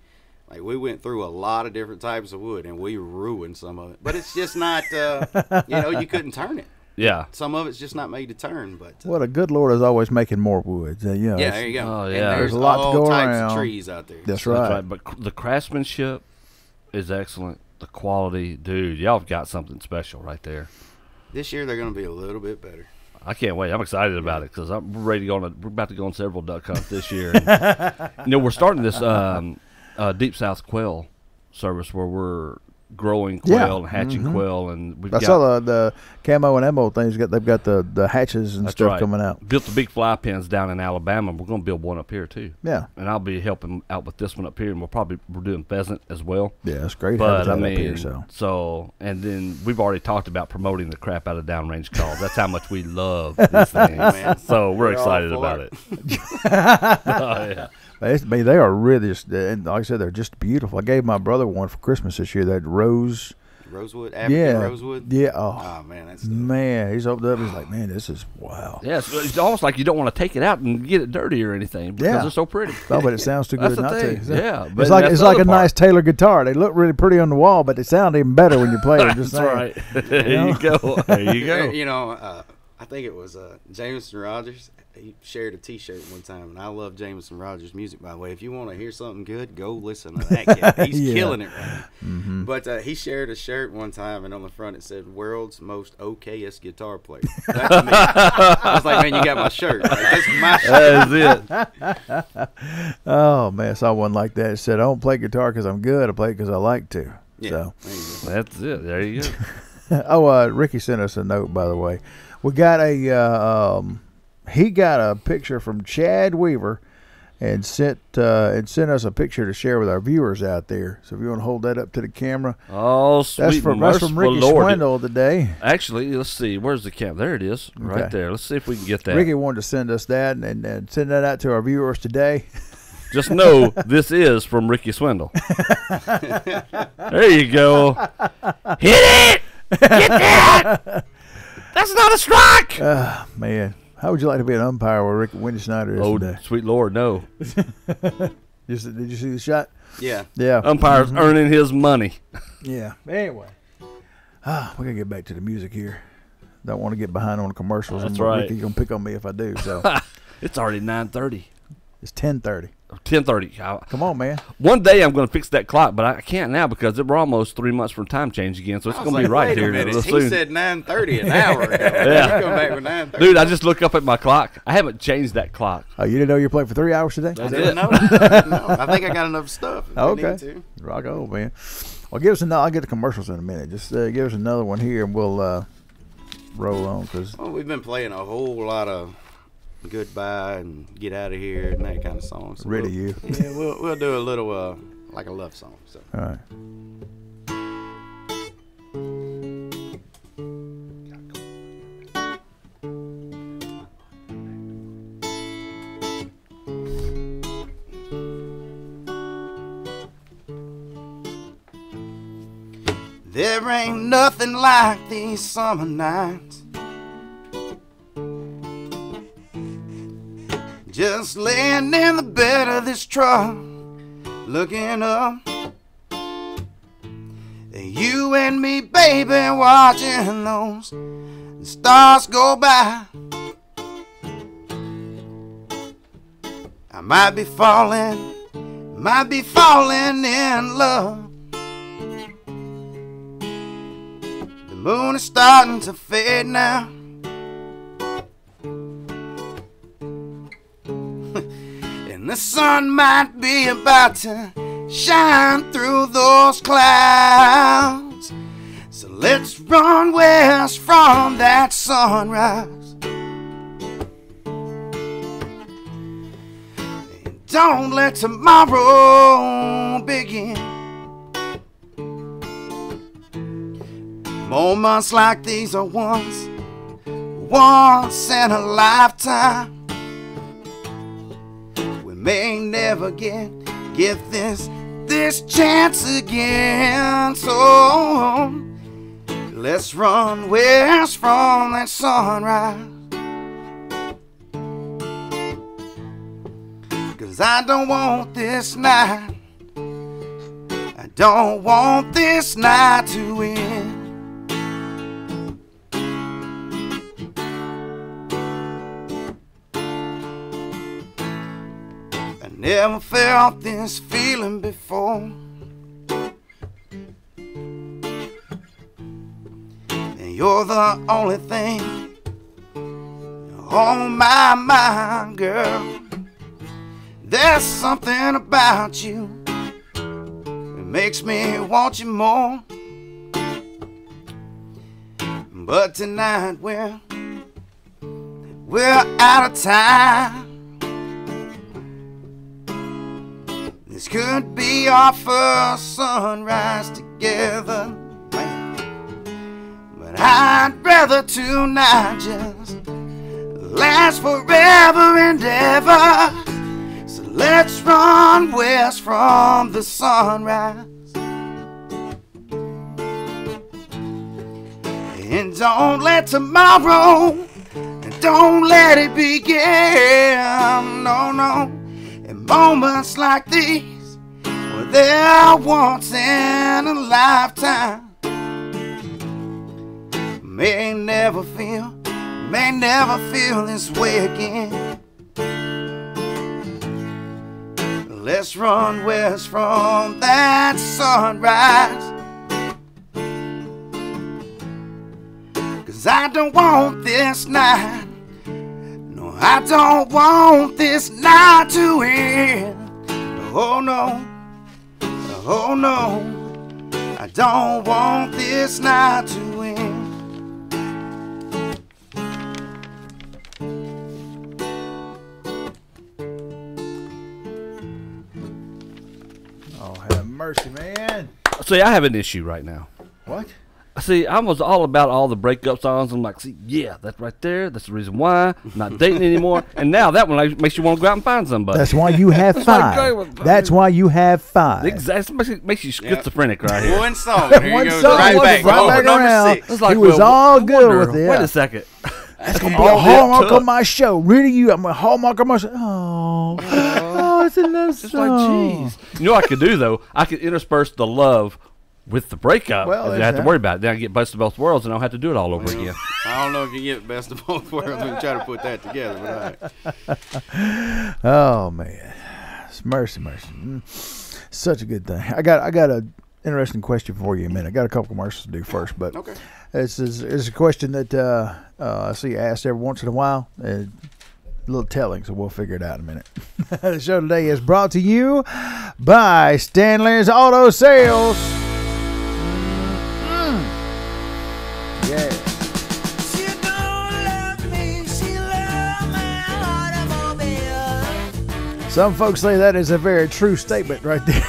like, we went through a lot of different types of wood, and we ruined some of it. But it's just not, you couldn't turn it. Yeah, some of it's just not made to turn. But well, the good Lord is always making more woods. Yeah, there you go. Oh, yeah. And there's a lot to go types around. Of trees out there. That's right. But the craftsmanship is excellent. The quality, dude, y'all have got something special right there. This year they're going to be a little bit better. I can't wait. I'm excited about it because I'm ready to go on. We're about to go on several duck hunts this year. And, we're starting this Deep South quail service where we're growing quail and hatching quail, and I saw the camo and ammo things. They've got the hatches and stuff coming out. Built the big fly pens down in Alabama. We're going to build one up here too. Yeah, and I'll be helping out with this one up here, and we're doing pheasant as well. Yeah, it's great. But I up mean, here, so and then we've already talked about promoting the crap out of downrange calls. That's how much we love these things. Man. So we're excited about it. Oh yeah. They are really, and like I said, they're just beautiful. I gave my brother one for Christmas this year. That rosewood, African rosewood. Yeah. Oh man, that's man. He's opened up. He's like, man, this is wow. Yeah, it's almost like you don't want to take it out and get it dirty or anything because they're so pretty. Oh, but it sounds too good not to. Yeah, but it's like a nice Taylor guitar. They look really pretty on the wall, but they sound even better when you play them. That's right. There you go. There you go. I think it was Jameson Rogers. He shared a T-shirt one time, and I love Jameson Rogers' music, by the way. If you want to hear something good, go listen to that cat. He's killing it right now. Mm-hmm. But he shared a shirt one time, and on the front it said, "World's most okayest guitar player." That's me. I was like, man, you got my shirt. Right? That's my shirt. That's it. Oh, man, I saw one like that. It said, I don't play guitar because I'm good. I play it because I like to. Yeah, so. That's it. There you go. Oh, Ricky sent us a note, by the way. We got he got a picture from Chad Weaver and sent us a picture to share with our viewers out there. So if you want to hold that up to the camera. Oh, sweet. That's from Ricky Swindle today. Actually, let's see. Where's the camera? There it is. Right there. Let's see if we can get that. Ricky wanted to send us that and send that out to our viewers today. Just know this is from Ricky Swindle. There you go. Hit it! Get that! That's not a strike! Man. How would you like to be an umpire where Wendy Snyder is today? Sweet Lord, no. Did you see the shot? Yeah. Yeah. Umpire's earning his money. Yeah. Anyway. We're going to get back to the music here. Don't want to get behind on the commercials. That's right. Ricky's going to pick on me if I do. So it's already 9:30. It's 10:30. 10:30. Come on, man. One day I'm going to fix that clock, but I can't now because we're almost 3 months from time change again, so it's going to be right here. He said 9:30 an hour ago. Yeah. You come back with 9:30. Dude, I just look up at my clock. I haven't changed that clock. Oh, you didn't know you were playing for 3 hours today? That's it. No, I think I got enough stuff. Okay. Rock on, man. Well, give us another. I'll get the commercials in a minute. Just give us another one here, and we'll roll on. We've been playing a whole lot of Goodbye and Get Out of Here and that kind of song. So Rid of You. Yeah, we'll do a little like a love song. So. All right. There ain't nothing like these summer nights. Just laying in the bed of this truck, looking up. You and me, baby, watching those stars go by. I might be falling in love. The moon is starting to fade now. And the sun might be about to shine through those clouds. So let's run west from that sunrise. And don't let tomorrow begin. Moments like these are once in a lifetime. We may never get this chance again. So let's run west from that sunrise. 'Cause I don't want this night, I don't want this night to end. I never felt this feeling before, and you're the only thing on my mind, girl. There's something about you that makes me want you more. But tonight we're out of time. This could be our first sunrise together, but I'd rather tonight just last forever and ever. So let's run west from the sunrise, and don't let tomorrow, and don't let it begin. No, no. In moments like these, well, they're once in a lifetime. May never feel this way again. Let's run west from that sunrise, 'cause I don't want this night, no, I don't want this night to end. Oh no, oh no, I don't want this night to end. Mercy, man. See, I have an issue right now. What? See, I was all about all the breakup songs. I'm like, see, yeah, that's right there. That's the reason why I'm not dating anymore. And now that one makes you want to go out and find somebody. That's why you have five. That's why you have five. Exactly. Makes you schizophrenic right here. One song. One song. Right back around. Six. Like, he was all good with it. Wait a second. That's going to be a hallmark of my show. Really, you? I'm a hallmark of my show. Oh, it's a love song. It's like, jeez. You know what I could do, though? I could intersperse the love with the breakup. Well, I don't have to worry about it. Then I get best of both worlds, and I don't have to do it all over again. I don't know if you get best of both worlds when you try to put that together. But all right. Oh, man. It's mercy. Such a good thing. I got a interesting question for you in a minute. I got a couple commercials to do first, but okay. This is a question that I see asked every once in a while. A little telling, so we'll figure it out in a minute. The show today is brought to you by Stanley's Auto Sales. Yeah. She don't love me, she love my automobile. Some folks say that is a very true statement right there.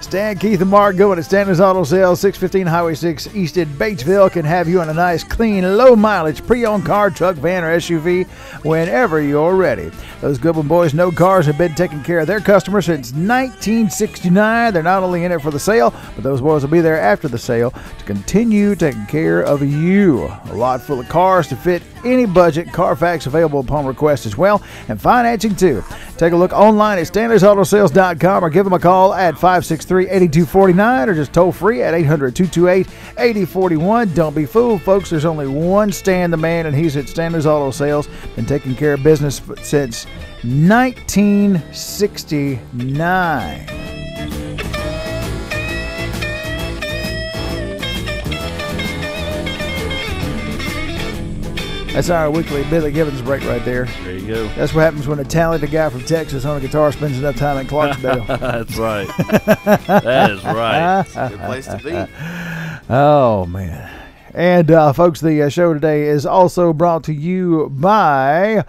Stan, Keith, and Mark going at Stanley's Auto Sales, 615 Highway 6 East in Batesville, can have you on a nice, clean, low-mileage pre-owned car, truck, van, or SUV whenever you're ready. Those Goodwin boys know cars have been taking care of their customers since 1969. They're not only in it for the sale, but those boys will be there after the sale to continue taking care of you. A lot full of cars to fit any budget. Carfax available upon request as well, and financing too. Take a look online at Stanley'sAutoSales.com or give them a call at 563-8249 or just toll free at 800-228-8041. Don't be fooled, folks. There's only one Stan the man, and he's at Stanley's Auto Sales. Been taking care of business since 1969. That's our weekly Billy Gibbons break right there. There you go. That's what happens when a talented guy from Texas on a guitar spends enough time in Clarksdale. That's right. That is right. It's a good place to be. Oh, man. And, folks, the show today is also brought to you by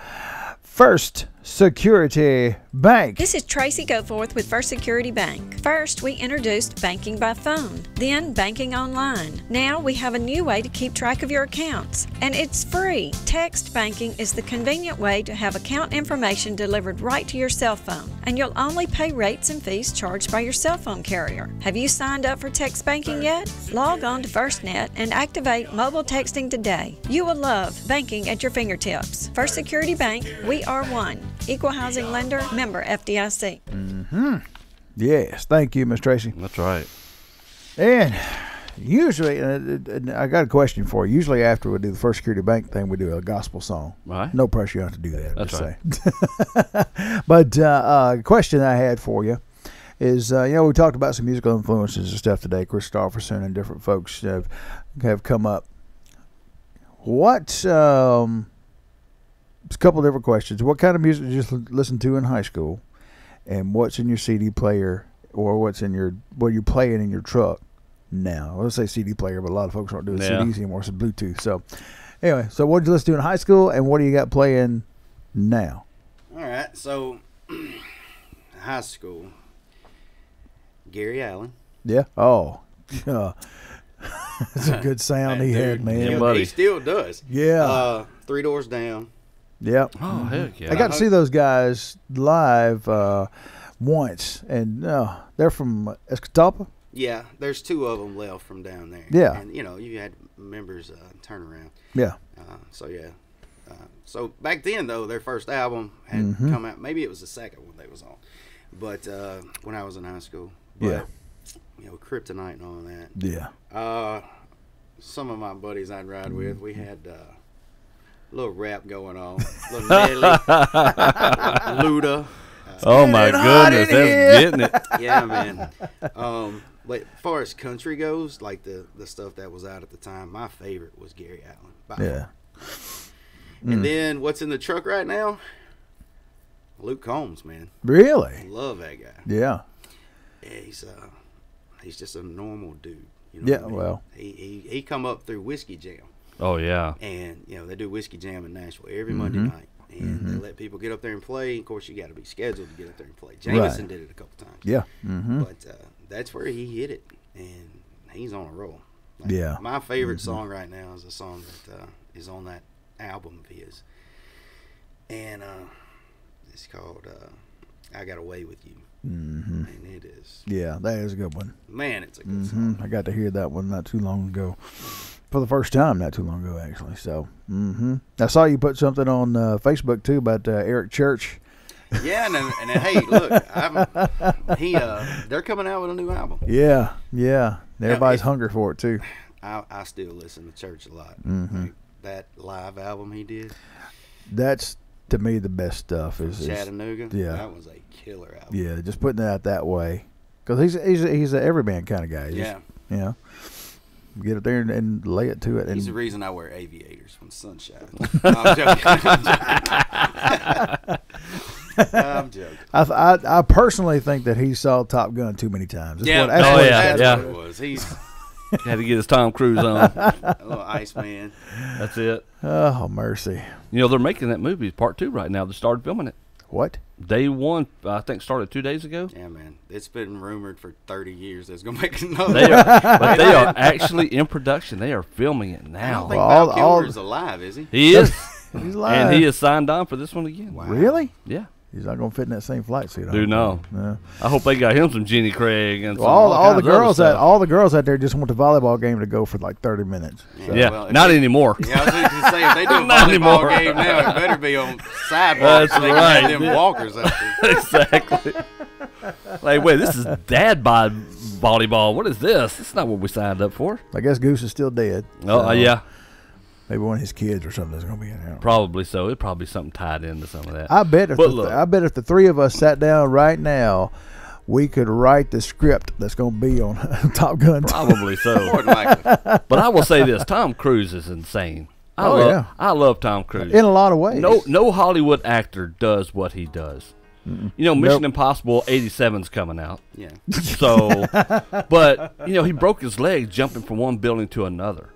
First Security Bank. This is Tracy Goforth with First Security Bank. First, we introduced banking by phone, then banking online. Now we have a new way to keep track of your accounts, and it's free. Text banking is the convenient way to have account information delivered right to your cell phone, and you'll only pay rates and fees charged by your cell phone carrier. Have you signed up for text banking yet? Log on to FirstNet and activate mobile texting today. You will love banking at your fingertips. First Security Bank, we are one. Equal housing lender, member FDIC. Yes, thank you, Miss Tracy. That's right. And usually, and I got a question for you. Usually after we do the First Security Bank thing, we do a gospel song. Right. No pressure, you don't have to do that. That's right. Say. But question I had for you is, we talked about some musical influences and stuff today. Christopherson and different folks have come up. What... a couple different questions. What kind of music did you listen to in high school, and what's in your CD player, or what you're playing in your truck now? Let's say CD player, but a lot of folks aren't doing CDs anymore. It's Bluetooth. So, anyway, what did you listen to in high school, and what do you got playing now? All right, so high school, Gary Allen. Yeah. Oh, that's a good sound he had, man. Yeah, he still does. Yeah. Three Doors Down. Yep. Oh, heck yeah. I got to see those guys live once, and they're from Escatawpa. Yeah, there's two of them left from down there. Yeah. And, you had members turn around. Yeah. So back then, though, their first album had come out. Maybe it was the second one they was on. But when I was in high school. But, Kryptonite and all that. Yeah. Some of my buddies I'd ride with, we had... little rap going on, little Nelly, Luda. Oh my goodness, that's getting it. Yeah, man. But as far as country goes, like the stuff that was out at the time, my favorite was Gary Allen. Yeah. And then what's in the truck right now? Luke Combs, man. Really? Love that guy. Yeah. Yeah, he's just a normal dude. You know what I mean? Well, he come up through Whiskey Jam. Oh, yeah. And, they do Whiskey Jam in Nashville every Monday night. And they let people get up there and play. Of course, you got to be scheduled to get up there and play. Jameson did it a couple times. Yeah. But that's where he hit it. And he's on a roll. Yeah. My favorite song right now is a song that is on that album of his. And it's called I Got Away With You. And it is. Yeah, that is a good one. Man, it's a good song. I got to hear that one not too long ago. For the first time, not too long ago, actually. So, I saw you put something on Facebook too about Eric Church. Yeah, and hey, look, they're coming out with a new album. Yeah. Everybody's hungry for it too. I still listen to Church a lot. Like that live album he did. That's to me the best stuff. Is Chattanooga. Yeah, that was a killer album. Yeah, just putting it out that way, because he's an everyman kind of guy. Yeah. Get up there and lay it to it. He's the reason I wear aviators when the sun shines. I'm joking. I'm joking. I personally think that he saw Top Gun too many times. That's what it was. He's had to get his Tom Cruise on. A little Iceman. That's it. Oh, mercy. They're making that movie part 2 right now. They started filming it. What? Day 1, I think, started 2 days ago. Yeah, man. It's been rumored for 30 years that's going to make another. They are actually in production. They are filming it now. I don't think Val Kilmer's alive, is he? He is. He's alive. And he is signed on for this one again. Wow. Really? Yeah. He's not going to fit in that same flight suit. Dude, no. Yeah. I hope they got him some Jenny Craig and all the girls out there just want the volleyball game to go for like 30 minutes. So. Yeah, well, not anymore. Yeah, I was going to say, if they do a volleyball game now, it better be on sidewalks. That's right. Them walkers out there. Exactly. Like, wait, this is dad bod volleyball. What is this? This is not what we signed up for. I guess Goose is still dead. Oh, yeah. Maybe one of his kids or something is going to be in there. Probably so. It'd probably be something tied into some of that. I bet if the three of us sat down right now, we could write the script that's going to be on Top Gun. Probably so. More than likely. But I will say this: Tom Cruise is insane. I love Tom Cruise in a lot of ways. No Hollywood actor does what he does. Mission Impossible 87's coming out. Yeah. So, but he broke his leg jumping from one building to another.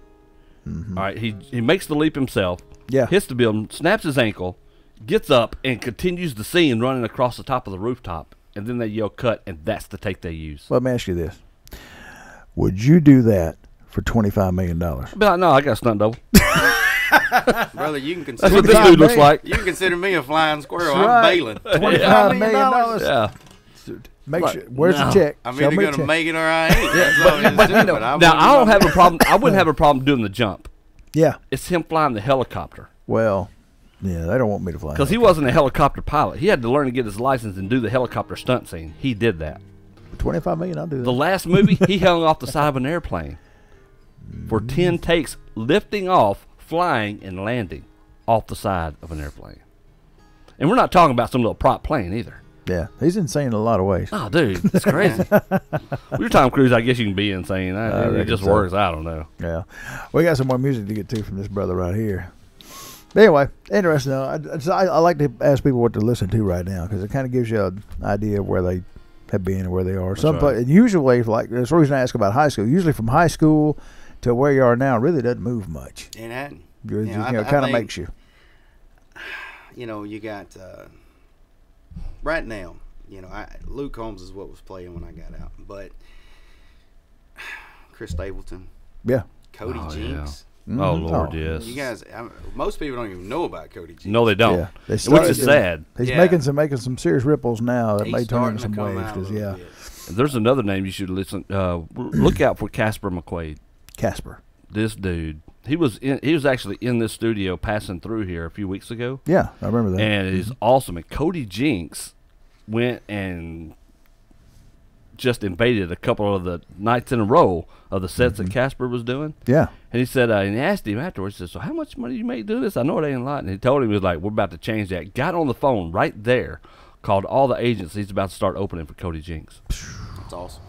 All right, he makes the leap himself. Yeah. Hits the building, snaps his ankle, gets up and continues the scene running across the top of the rooftop, and then they yell cut, and that's the take they use. Let me ask you this. Would you do that for $25 million? But no, I got a stunt double. Brother, you can consider that's what this dude looks like. You can consider me a flying squirrel. That's I'm right. bailing. $25 million. Yeah. Make sure. Where's the check? I'm either going to make it or I ain't. That's all it is. Now, I don't have a problem. I wouldn't have a problem doing the jump. Yeah. It's him flying the helicopter. Well, yeah, they don't want me to fly. Because he wasn't a helicopter pilot. He had to learn to get his license and do the helicopter stunt scene. He did that. For $25 million, I'll do that. The last movie, he hung off the side of an airplane for 10 takes, lifting off, flying, and landing off the side of an airplane. And we're not talking about some little prop plane either. Yeah, he's insane in a lot of ways. Oh, dude, it's crazy. With your Tom Cruise, I guess you can be insane. It just works. I don't know. Yeah. We got some more music to get to from this brother right here. But anyway, interesting. I like to ask people what to listen to right now because it kind of gives you an idea of where they have been and where they are. And usually, like, there's a reason I ask about high school. Usually from high school to where you are now really doesn't move much. And that, it kind of makes you. You know, you got... right now, you know, Luke Combs is what was playing when I got out, but Chris Stapleton, yeah, Cody Jinks. Yeah. Mm-hmm. Oh Lord, yes. You guys, most people don't even know about Cody Jinks. No, they don't. Yeah. Which is sad. He's making some serious ripples now that may turn into some waves. Because there's another name you should listen. Look out for Casper McQuaid. Casper, this dude. He was actually in this studio passing through here a few weeks ago. Yeah, I remember that. And it's awesome. And Cody Jinks went and just invaded a couple of the nights in a row of the sets that Casper was doing. Yeah. And he said, and he asked him afterwards, he said, so how much money do you make doing this? I know it ain't a lot. And he told him, he was like, we're about to change that. Got on the phone right there, called all the agents. He's about to start opening for Cody Jinks. That's awesome.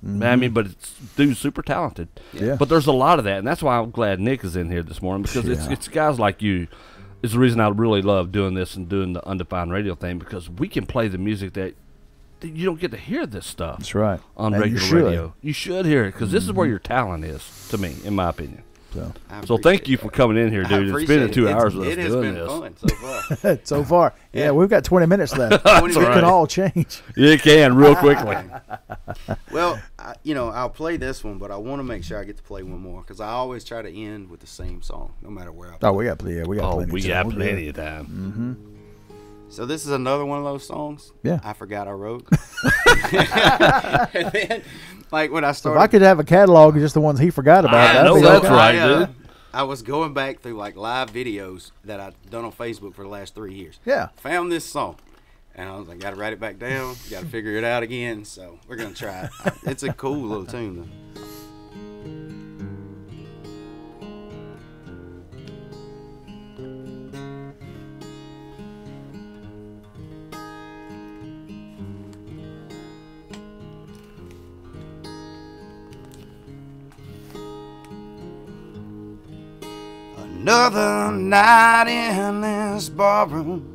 Mm-hmm. I mean, but dude's super talented. Yeah. But there's a lot of that, and that's why I'm glad Nick is in here this morning because it's guys like you. It's the reason I really love doing this and doing the Undefined Radio thing because we can play the music that you don't get to hear this stuff. That's right. On regular radio. You should hear it because this is where your talent is, to me, in my opinion. So thank you for coming in here, dude, and spending 2 hours with us doing this. It has been fun so far. So far. Yeah, we've got 20 minutes left. It can all change. It can, real quickly. Well, I'll play this one, but I want to make sure I get to play one more because I always try to end with the same song, no matter where I play. Oh, we got plenty. We got plenty of time. Mm-hmm. So this is another one of those songs. Yeah. I forgot I wrote. And then, like when I started, if I could have a catalog of just the ones he forgot about, I know that's right, dude. I was going back through like live videos that I've done on Facebook for the last 3 years. Yeah. Found this song. And I was like, got to write it back down. Got to figure it out again. So we're going to try it. It's a cool little tune, though. Another night in this barroom.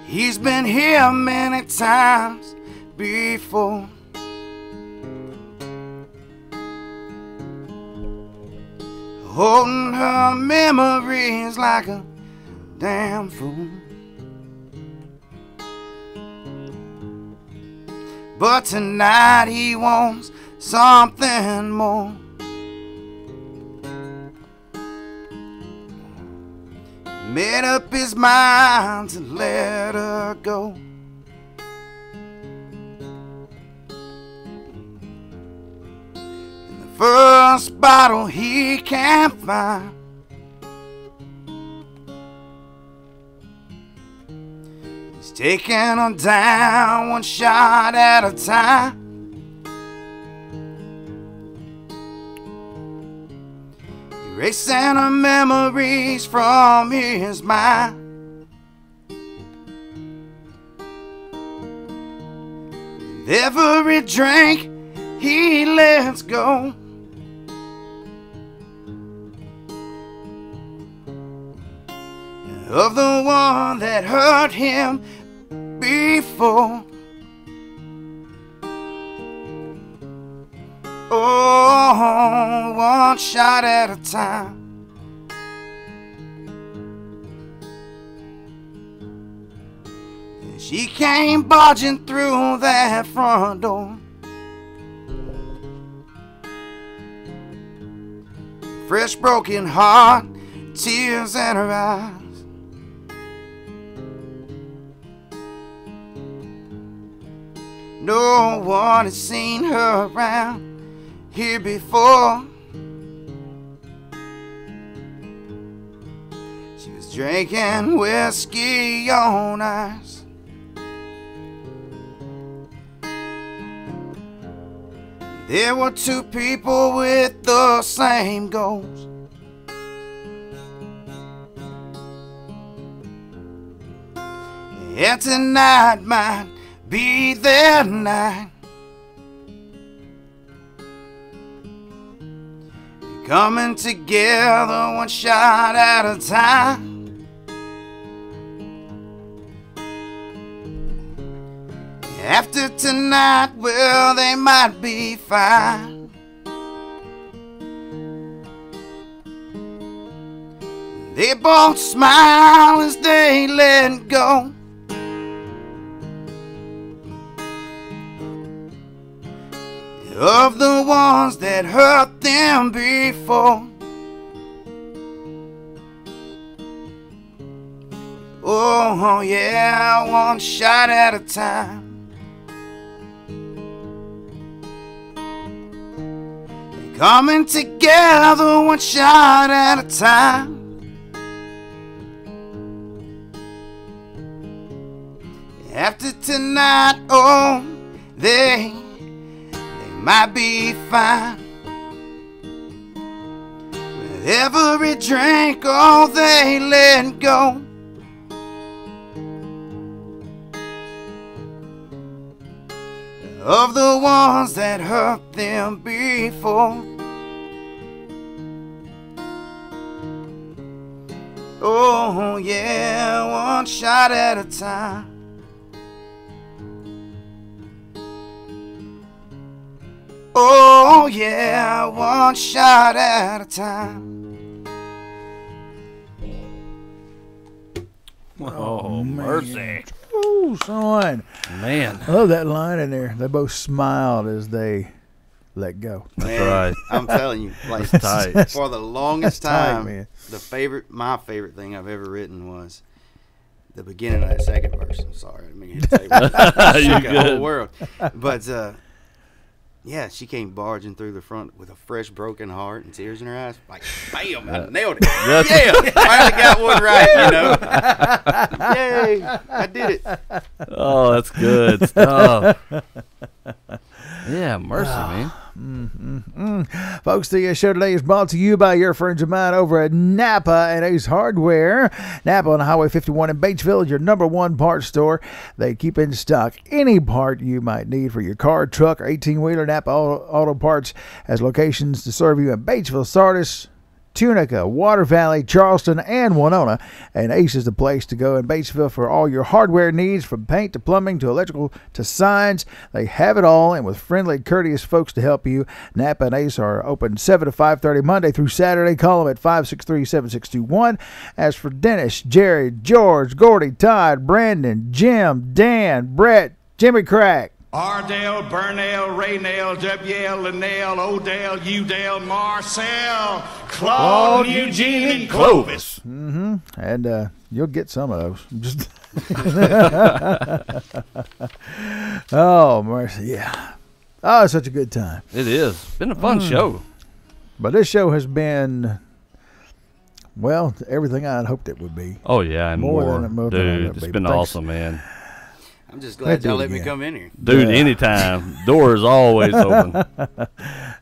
He's been here many times before. Holding her memories like a damn fool. But tonight he wants something more. Made up his mind to let her go. In the first bottle he can't find, he's taking her down one shot at a time. Erasing her memories from his mind. With every drink he lets go, of the one that hurt him before. Oh, one shot at a time. She came barging through that front door. Fresh broken heart, tears in her eyes. No one has seen her around here before. She was drinking whiskey on ice. There were two people with the same goals. And tonight might be their night. Coming together one shot at a time. After tonight, well, they might be fine. They both smile as they let go. Of the ones that hurt them before. Oh yeah, one shot at a time. Coming together one shot at a time. After tonight, oh, they might be fine. With every drink, oh, they let go. Of the ones that hurt them before. Oh yeah, one shot at a time. Oh yeah, one shot at a time. Oh, mercy. Oh, son. Man. I love that line in there. They both smiled as they let go. That's right. I'm telling you, like, tight. For the longest time, man. My favorite thing I've ever written was the beginning of that second verse. I'm sorry, I mean to say shook the whole world. But yeah, she came barging through the front with a fresh broken heart and tears in her eyes. Like, bam, I nailed it. Yeah, finally got one right, you know. Yay, I did it. Oh, that's good stuff. Yeah, mercy, man. Folks, the show today is brought to you by your friends of mine over at Napa and Ace Hardware. Napa on Highway 51 in Batesville is your #1 parts store. They keep in stock any part you might need for your car, truck, or 18-wheeler. Napa Auto Parts has locations to serve you in Batesville, Sardis, Tunica, Water Valley, Charleston, and Winona. And Ace is the place to go in Batesville for all your hardware needs, from paint to plumbing to electrical to signs. They have it all, and with friendly, courteous folks to help you. Napa and Ace are open 7 to 5:30 Monday through Saturday. Call them at 563-7621. As for Dennis, Jerry, George, Gordy, Todd, Brandon, Jim, Dan, Brett, Jimmy Crack, Ardale, Burnell, Raynell, W.L., Linnell, Odell, Udale, Marcel, Claude, Eugene, and Clovis. And you'll get some of those. Just oh, mercy, yeah. Oh, it's such a good time. It is. It's been a fun show. But this show has been, well, everything I'd hoped it would be. Oh, yeah, and more. Dude, it's been awesome, man. I'm just glad y'all let me come in here. Dude, anytime. Door is always open.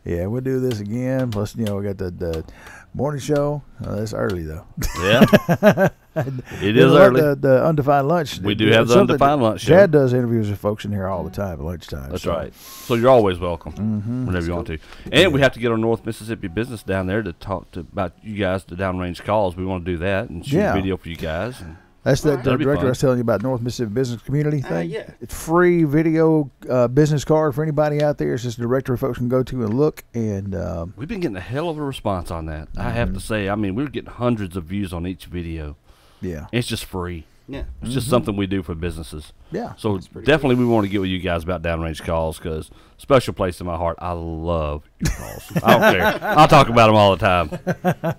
Yeah, we'll do this again. Plus, you know, we got the morning show. That's early, though. Yeah. It is early. The Undefined Lunch. We do have the Undefined Lunch show. Chad does interviews with folks in here all the time at lunchtime. That's right. So you're always welcome whenever you want to. And we have to get our North Mississippi business down there to talk about you guys, the downrange calls. We want to do that and shoot a video for you guys. And that's the director I was telling you about, North Mississippi Business Community thing. Yeah. It's free video business card for anybody out there. It's just a directory folks can go to and look. And we've been getting a hell of a response on that. I have to say, I mean, we're getting hundreds of views on each video. Yeah. It's just free. Yeah. It's just something we do for businesses. Yeah. So definitely we want to get with you guys about downrange calls because special place in my heart. I love your calls. I don't care. I'll talk about them all the time.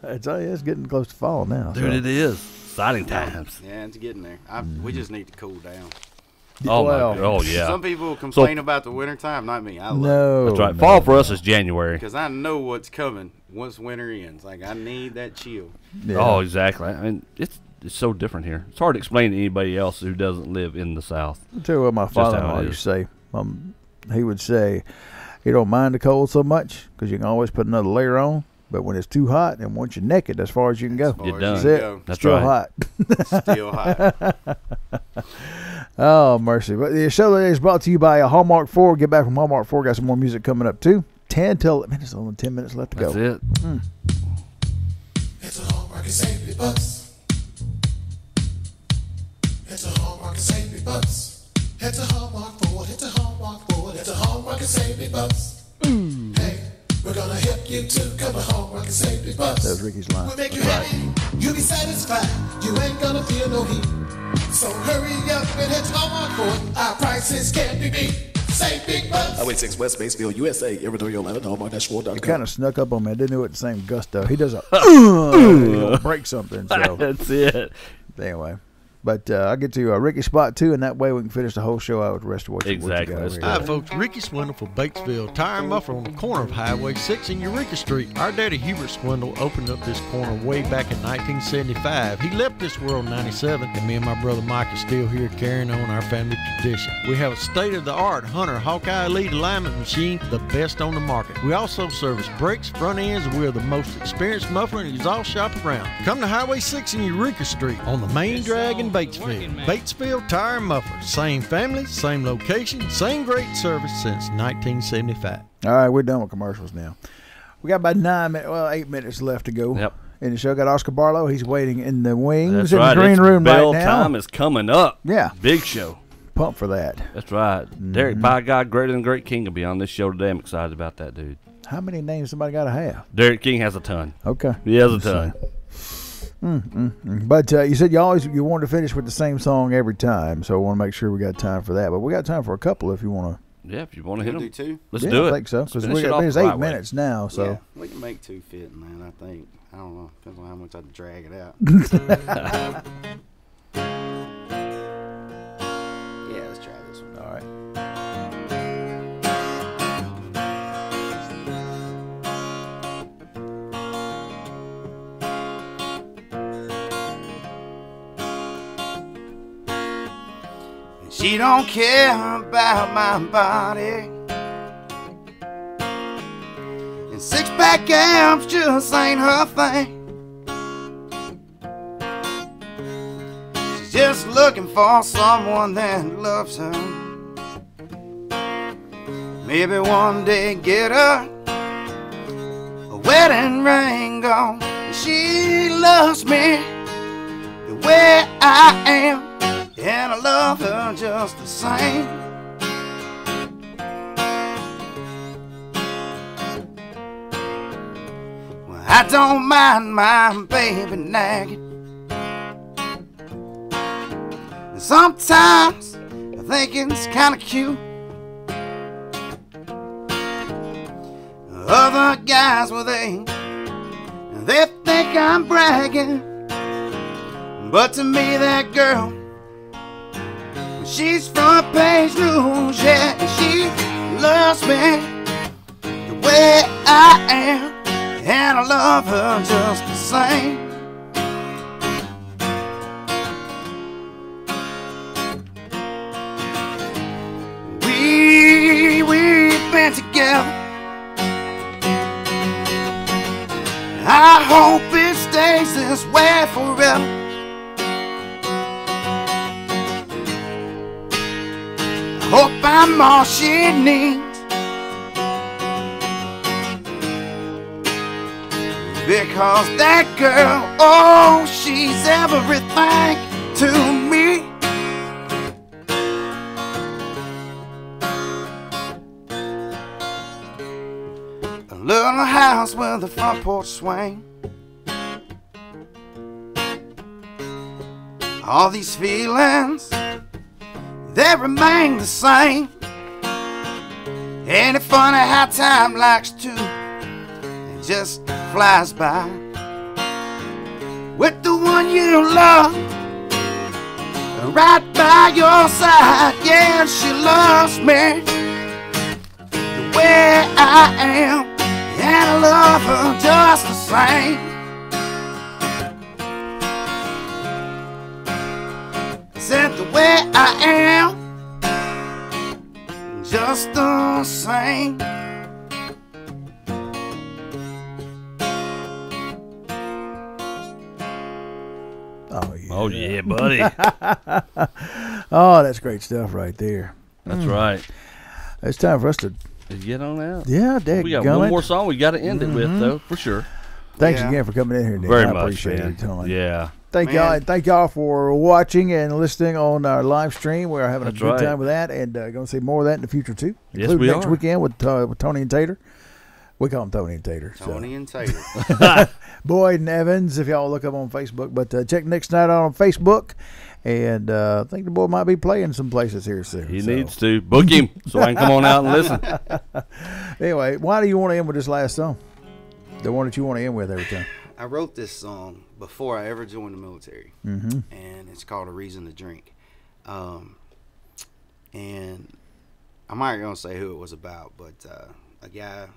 It's getting close to fall now. Dude, it is. Exciting times. Yeah, it's getting there. We just need to cool down. Oh, yeah. Some people complain about the wintertime, not me. I love it. That's right. Fall for us is January. Because I know what's coming once winter ends. Like, I need that chill. Yeah. Oh, exactly. I mean, it's so different here. It's hard to explain to anybody else who doesn't live in the South. I'll tell you what my father-in-law used to say. He would say, you don't mind the cold so much because you can always put another layer on. But when it's too hot and once you're naked, as far as you can go. You're done. That's it. That's Still right. hot. Still hot. Oh, mercy. But the show today is brought to you by Hallmark 4. Get back from Hallmark 4. Got some more music coming up, too. 10 till... Man, it's only 10 minutes left to go. That's it. It's a Hallmark and save me bucks. It's a Hallmark and save me bucks. It's a Hallmark 4. It's a Hallmark 4. It's a Hallmark and save me bucks. Hey, we're gonna help you to cover Hallmark and save me bucks. That was Ricky's line. We'll make you happy. You'll be satisfied. You ain't gonna feel no heat. So hurry up and head to Hallmark 4. Our prices can't be beat. Save big bucks. Highway 6 West Batesville, USA. Everett, Atlanta. Hallmark-4.com. He kind of snuck up on me. I didn't do it with the same gusto. He does a he'll break something. So. That's it. Anyway. But I'll get to Ricky's spot, too, and that way we can finish the whole show out with the rest of what you got over here. Hi, folks. Ricky Swindle for Batesville Tire and Muffler on the corner of Highway 6 and Eureka Street. Our daddy Hubert Swindle opened up this corner way back in 1975. He left this world in 97, and me and my brother Mike are still here carrying on our family tradition. We have a state-of-the-art Hunter Hawkeye Elite alignment machine, the best on the market. We also service brakes, front ends, and we're the most experienced muffler and exhaust shop around. Come to Highway 6 and Eureka Street on the main drag in Batesville. Batesville Tire and Muffler. Same family, same location, same great service since 1975. All right, we're done with commercials now. We got about 8 minutes left to go. Yep. In the show, got Oscar Barlow. He's waiting in the wings That's in right. the green room bell right now. time is coming up. Yeah. Big show. Pump for that. That's right. Derek, by God, greater than Great King will be on this show today. I'm excited about that, dude. How many names somebody got to have? Derek King has a ton. Okay. He has a ton. But you said you wanted to finish with the same song every time, so I want to make sure we got time for that. But we got time for a couple if you want to. Yeah, if you want to hit them. Do two? Let's do it. I think so. Because it's 8 minutes now. So yeah, we can make two fit in that, I think. I don't know. Depends on how much I drag it out. Yeah, let's try this one. All right. She don't care about my body, and six-pack abs just ain't her thing. She's just looking for someone that loves her. Maybe one day get her a wedding ring on. She loves me the way I am, and I love her just the same. Well, I don't mind my baby nagging. And sometimes I think it's kind of cute. Other guys, well, they think I'm bragging. But to me, that girl, she's front page news, yeah, and she loves me the way I am, and I love her just the same. We've been together. I hope it stays this way forever. Hope I'm all she needs, because that girl, oh, she's everything to me. A little house with a front porch swing, all these feelings, they remain the same. Ain't it funny how time likes to, it just flies by. With the one you love right by your side, yeah, she loves me the way I am, and I love her just the same. Said the way I am, just the same. Oh yeah, buddy. Oh, that's great stuff right there. That's right. It's time for us to get on out. Yeah, Dad. We got one more song we got to end it with, though, for sure. Thanks again for coming in here, Dad. Very I much, appreciate man. it, Tony. Yeah. Thank y'all. Thank y'all for watching and listening on our live stream. We're having a good time with that, and going to see more of that in the future too. Yes, including we next are. weekend with Tony and Tater. We call him Tony and Tater. Tony and Tater. Boyd and Evans, if y'all look up on Facebook. But check Nick Snyder on Facebook. And I think the boy might be playing some places here soon. He needs to. Book him so I can come on out and listen. Anyway, why do you want to end with this last song? The one that you want to end with every time. I wrote this song before I ever joined the military. Mm-hmm. And it's called A Reason to Drink. And I'm not going to say who it was about, but a guy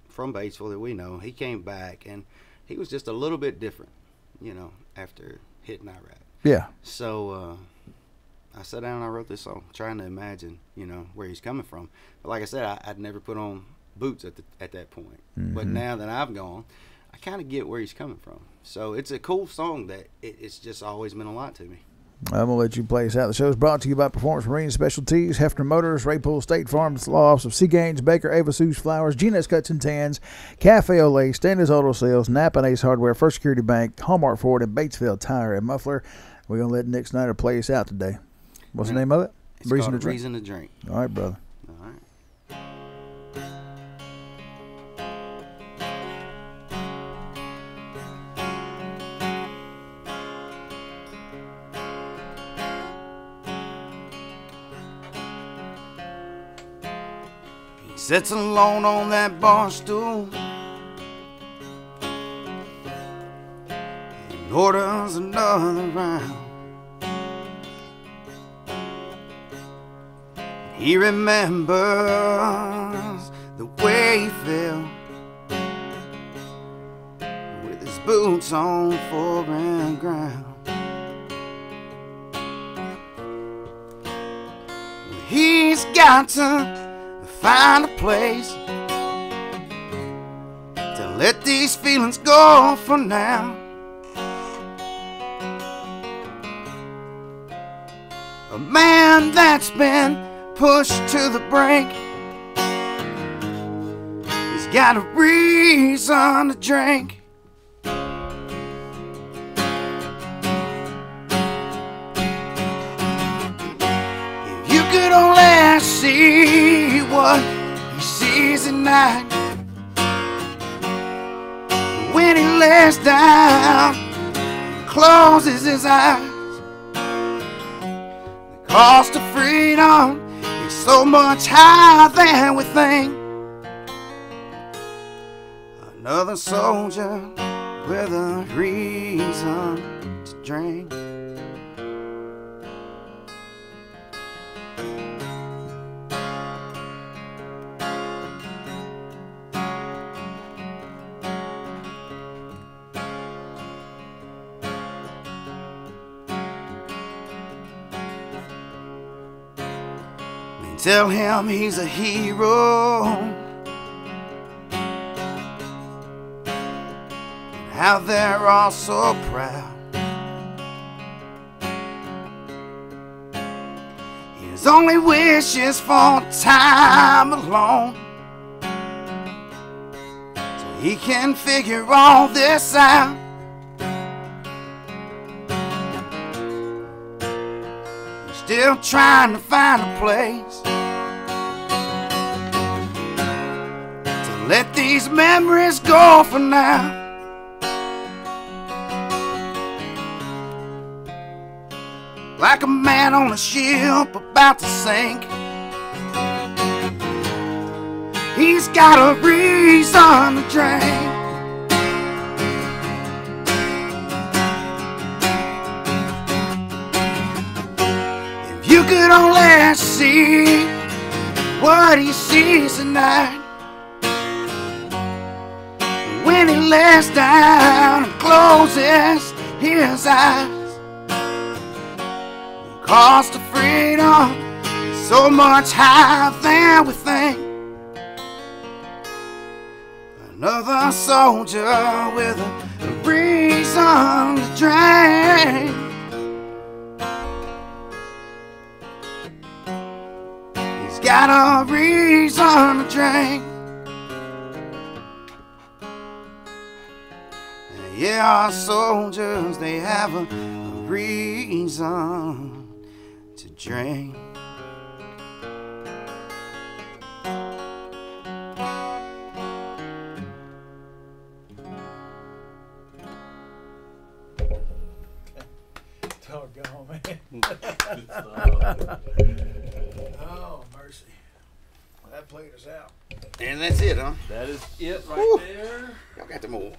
from Batesville that we know, he came back and he was just a little bit different, you know, after hitting Iraq. Yeah. So I sat down and I wrote this song, trying to imagine, you know, where he's coming from. But like I said, I'd never put on boots at that point. Mm-hmm. But now that I've gone, I kind of get where he's coming from. So it's a cool song that it's just always meant a lot to me. I'm going to let you play us out. The show is brought to you by Performance Marine Specialties, Hefner Motors, Raypool State Farms, Law Office of C. Gaines, Baker, Ava Sue's Flowers, Gina's Cuts and Tans, Cafe Olay, Standards Auto Sales, Napa and Ace Hardware, First Security Bank, Hallmark Ford, and Batesville Tire and Muffler. We're going to let Nick Snyder play us out today. What's the name of it? It's called Reason to Drink. All right, brother. All right. He sits alone on that bar stool and orders another round. He remembers the way he felt with his boots on foreign ground. He's got to find a place to let these feelings go for now. A man that's been pushed to the brink, he's got a reason to drink. If you could only see what he sees at night, when he lays down, closes his eyes. The cost of freedom is so much higher than we think. Another soldier with a reason to drink. Tell him he's a hero, and how they're all so proud. His only wish is for time alone, so he can figure all this out. Still trying to find a place to let these memories go for now. like a man on a ship about to sink. He's got a reason to drink. If you could only see what he sees tonight, when he lays down and closes his eyes, the cost of freedom is so much higher than we think. Another soldier with a reason to drink. He's got a reason to drink. Yeah, our soldiers, they have a reason to drink. Doggone, man. Oh, mercy. Well, that played us out. And that's it, huh? That is it right Woo. there. Y'all got them more.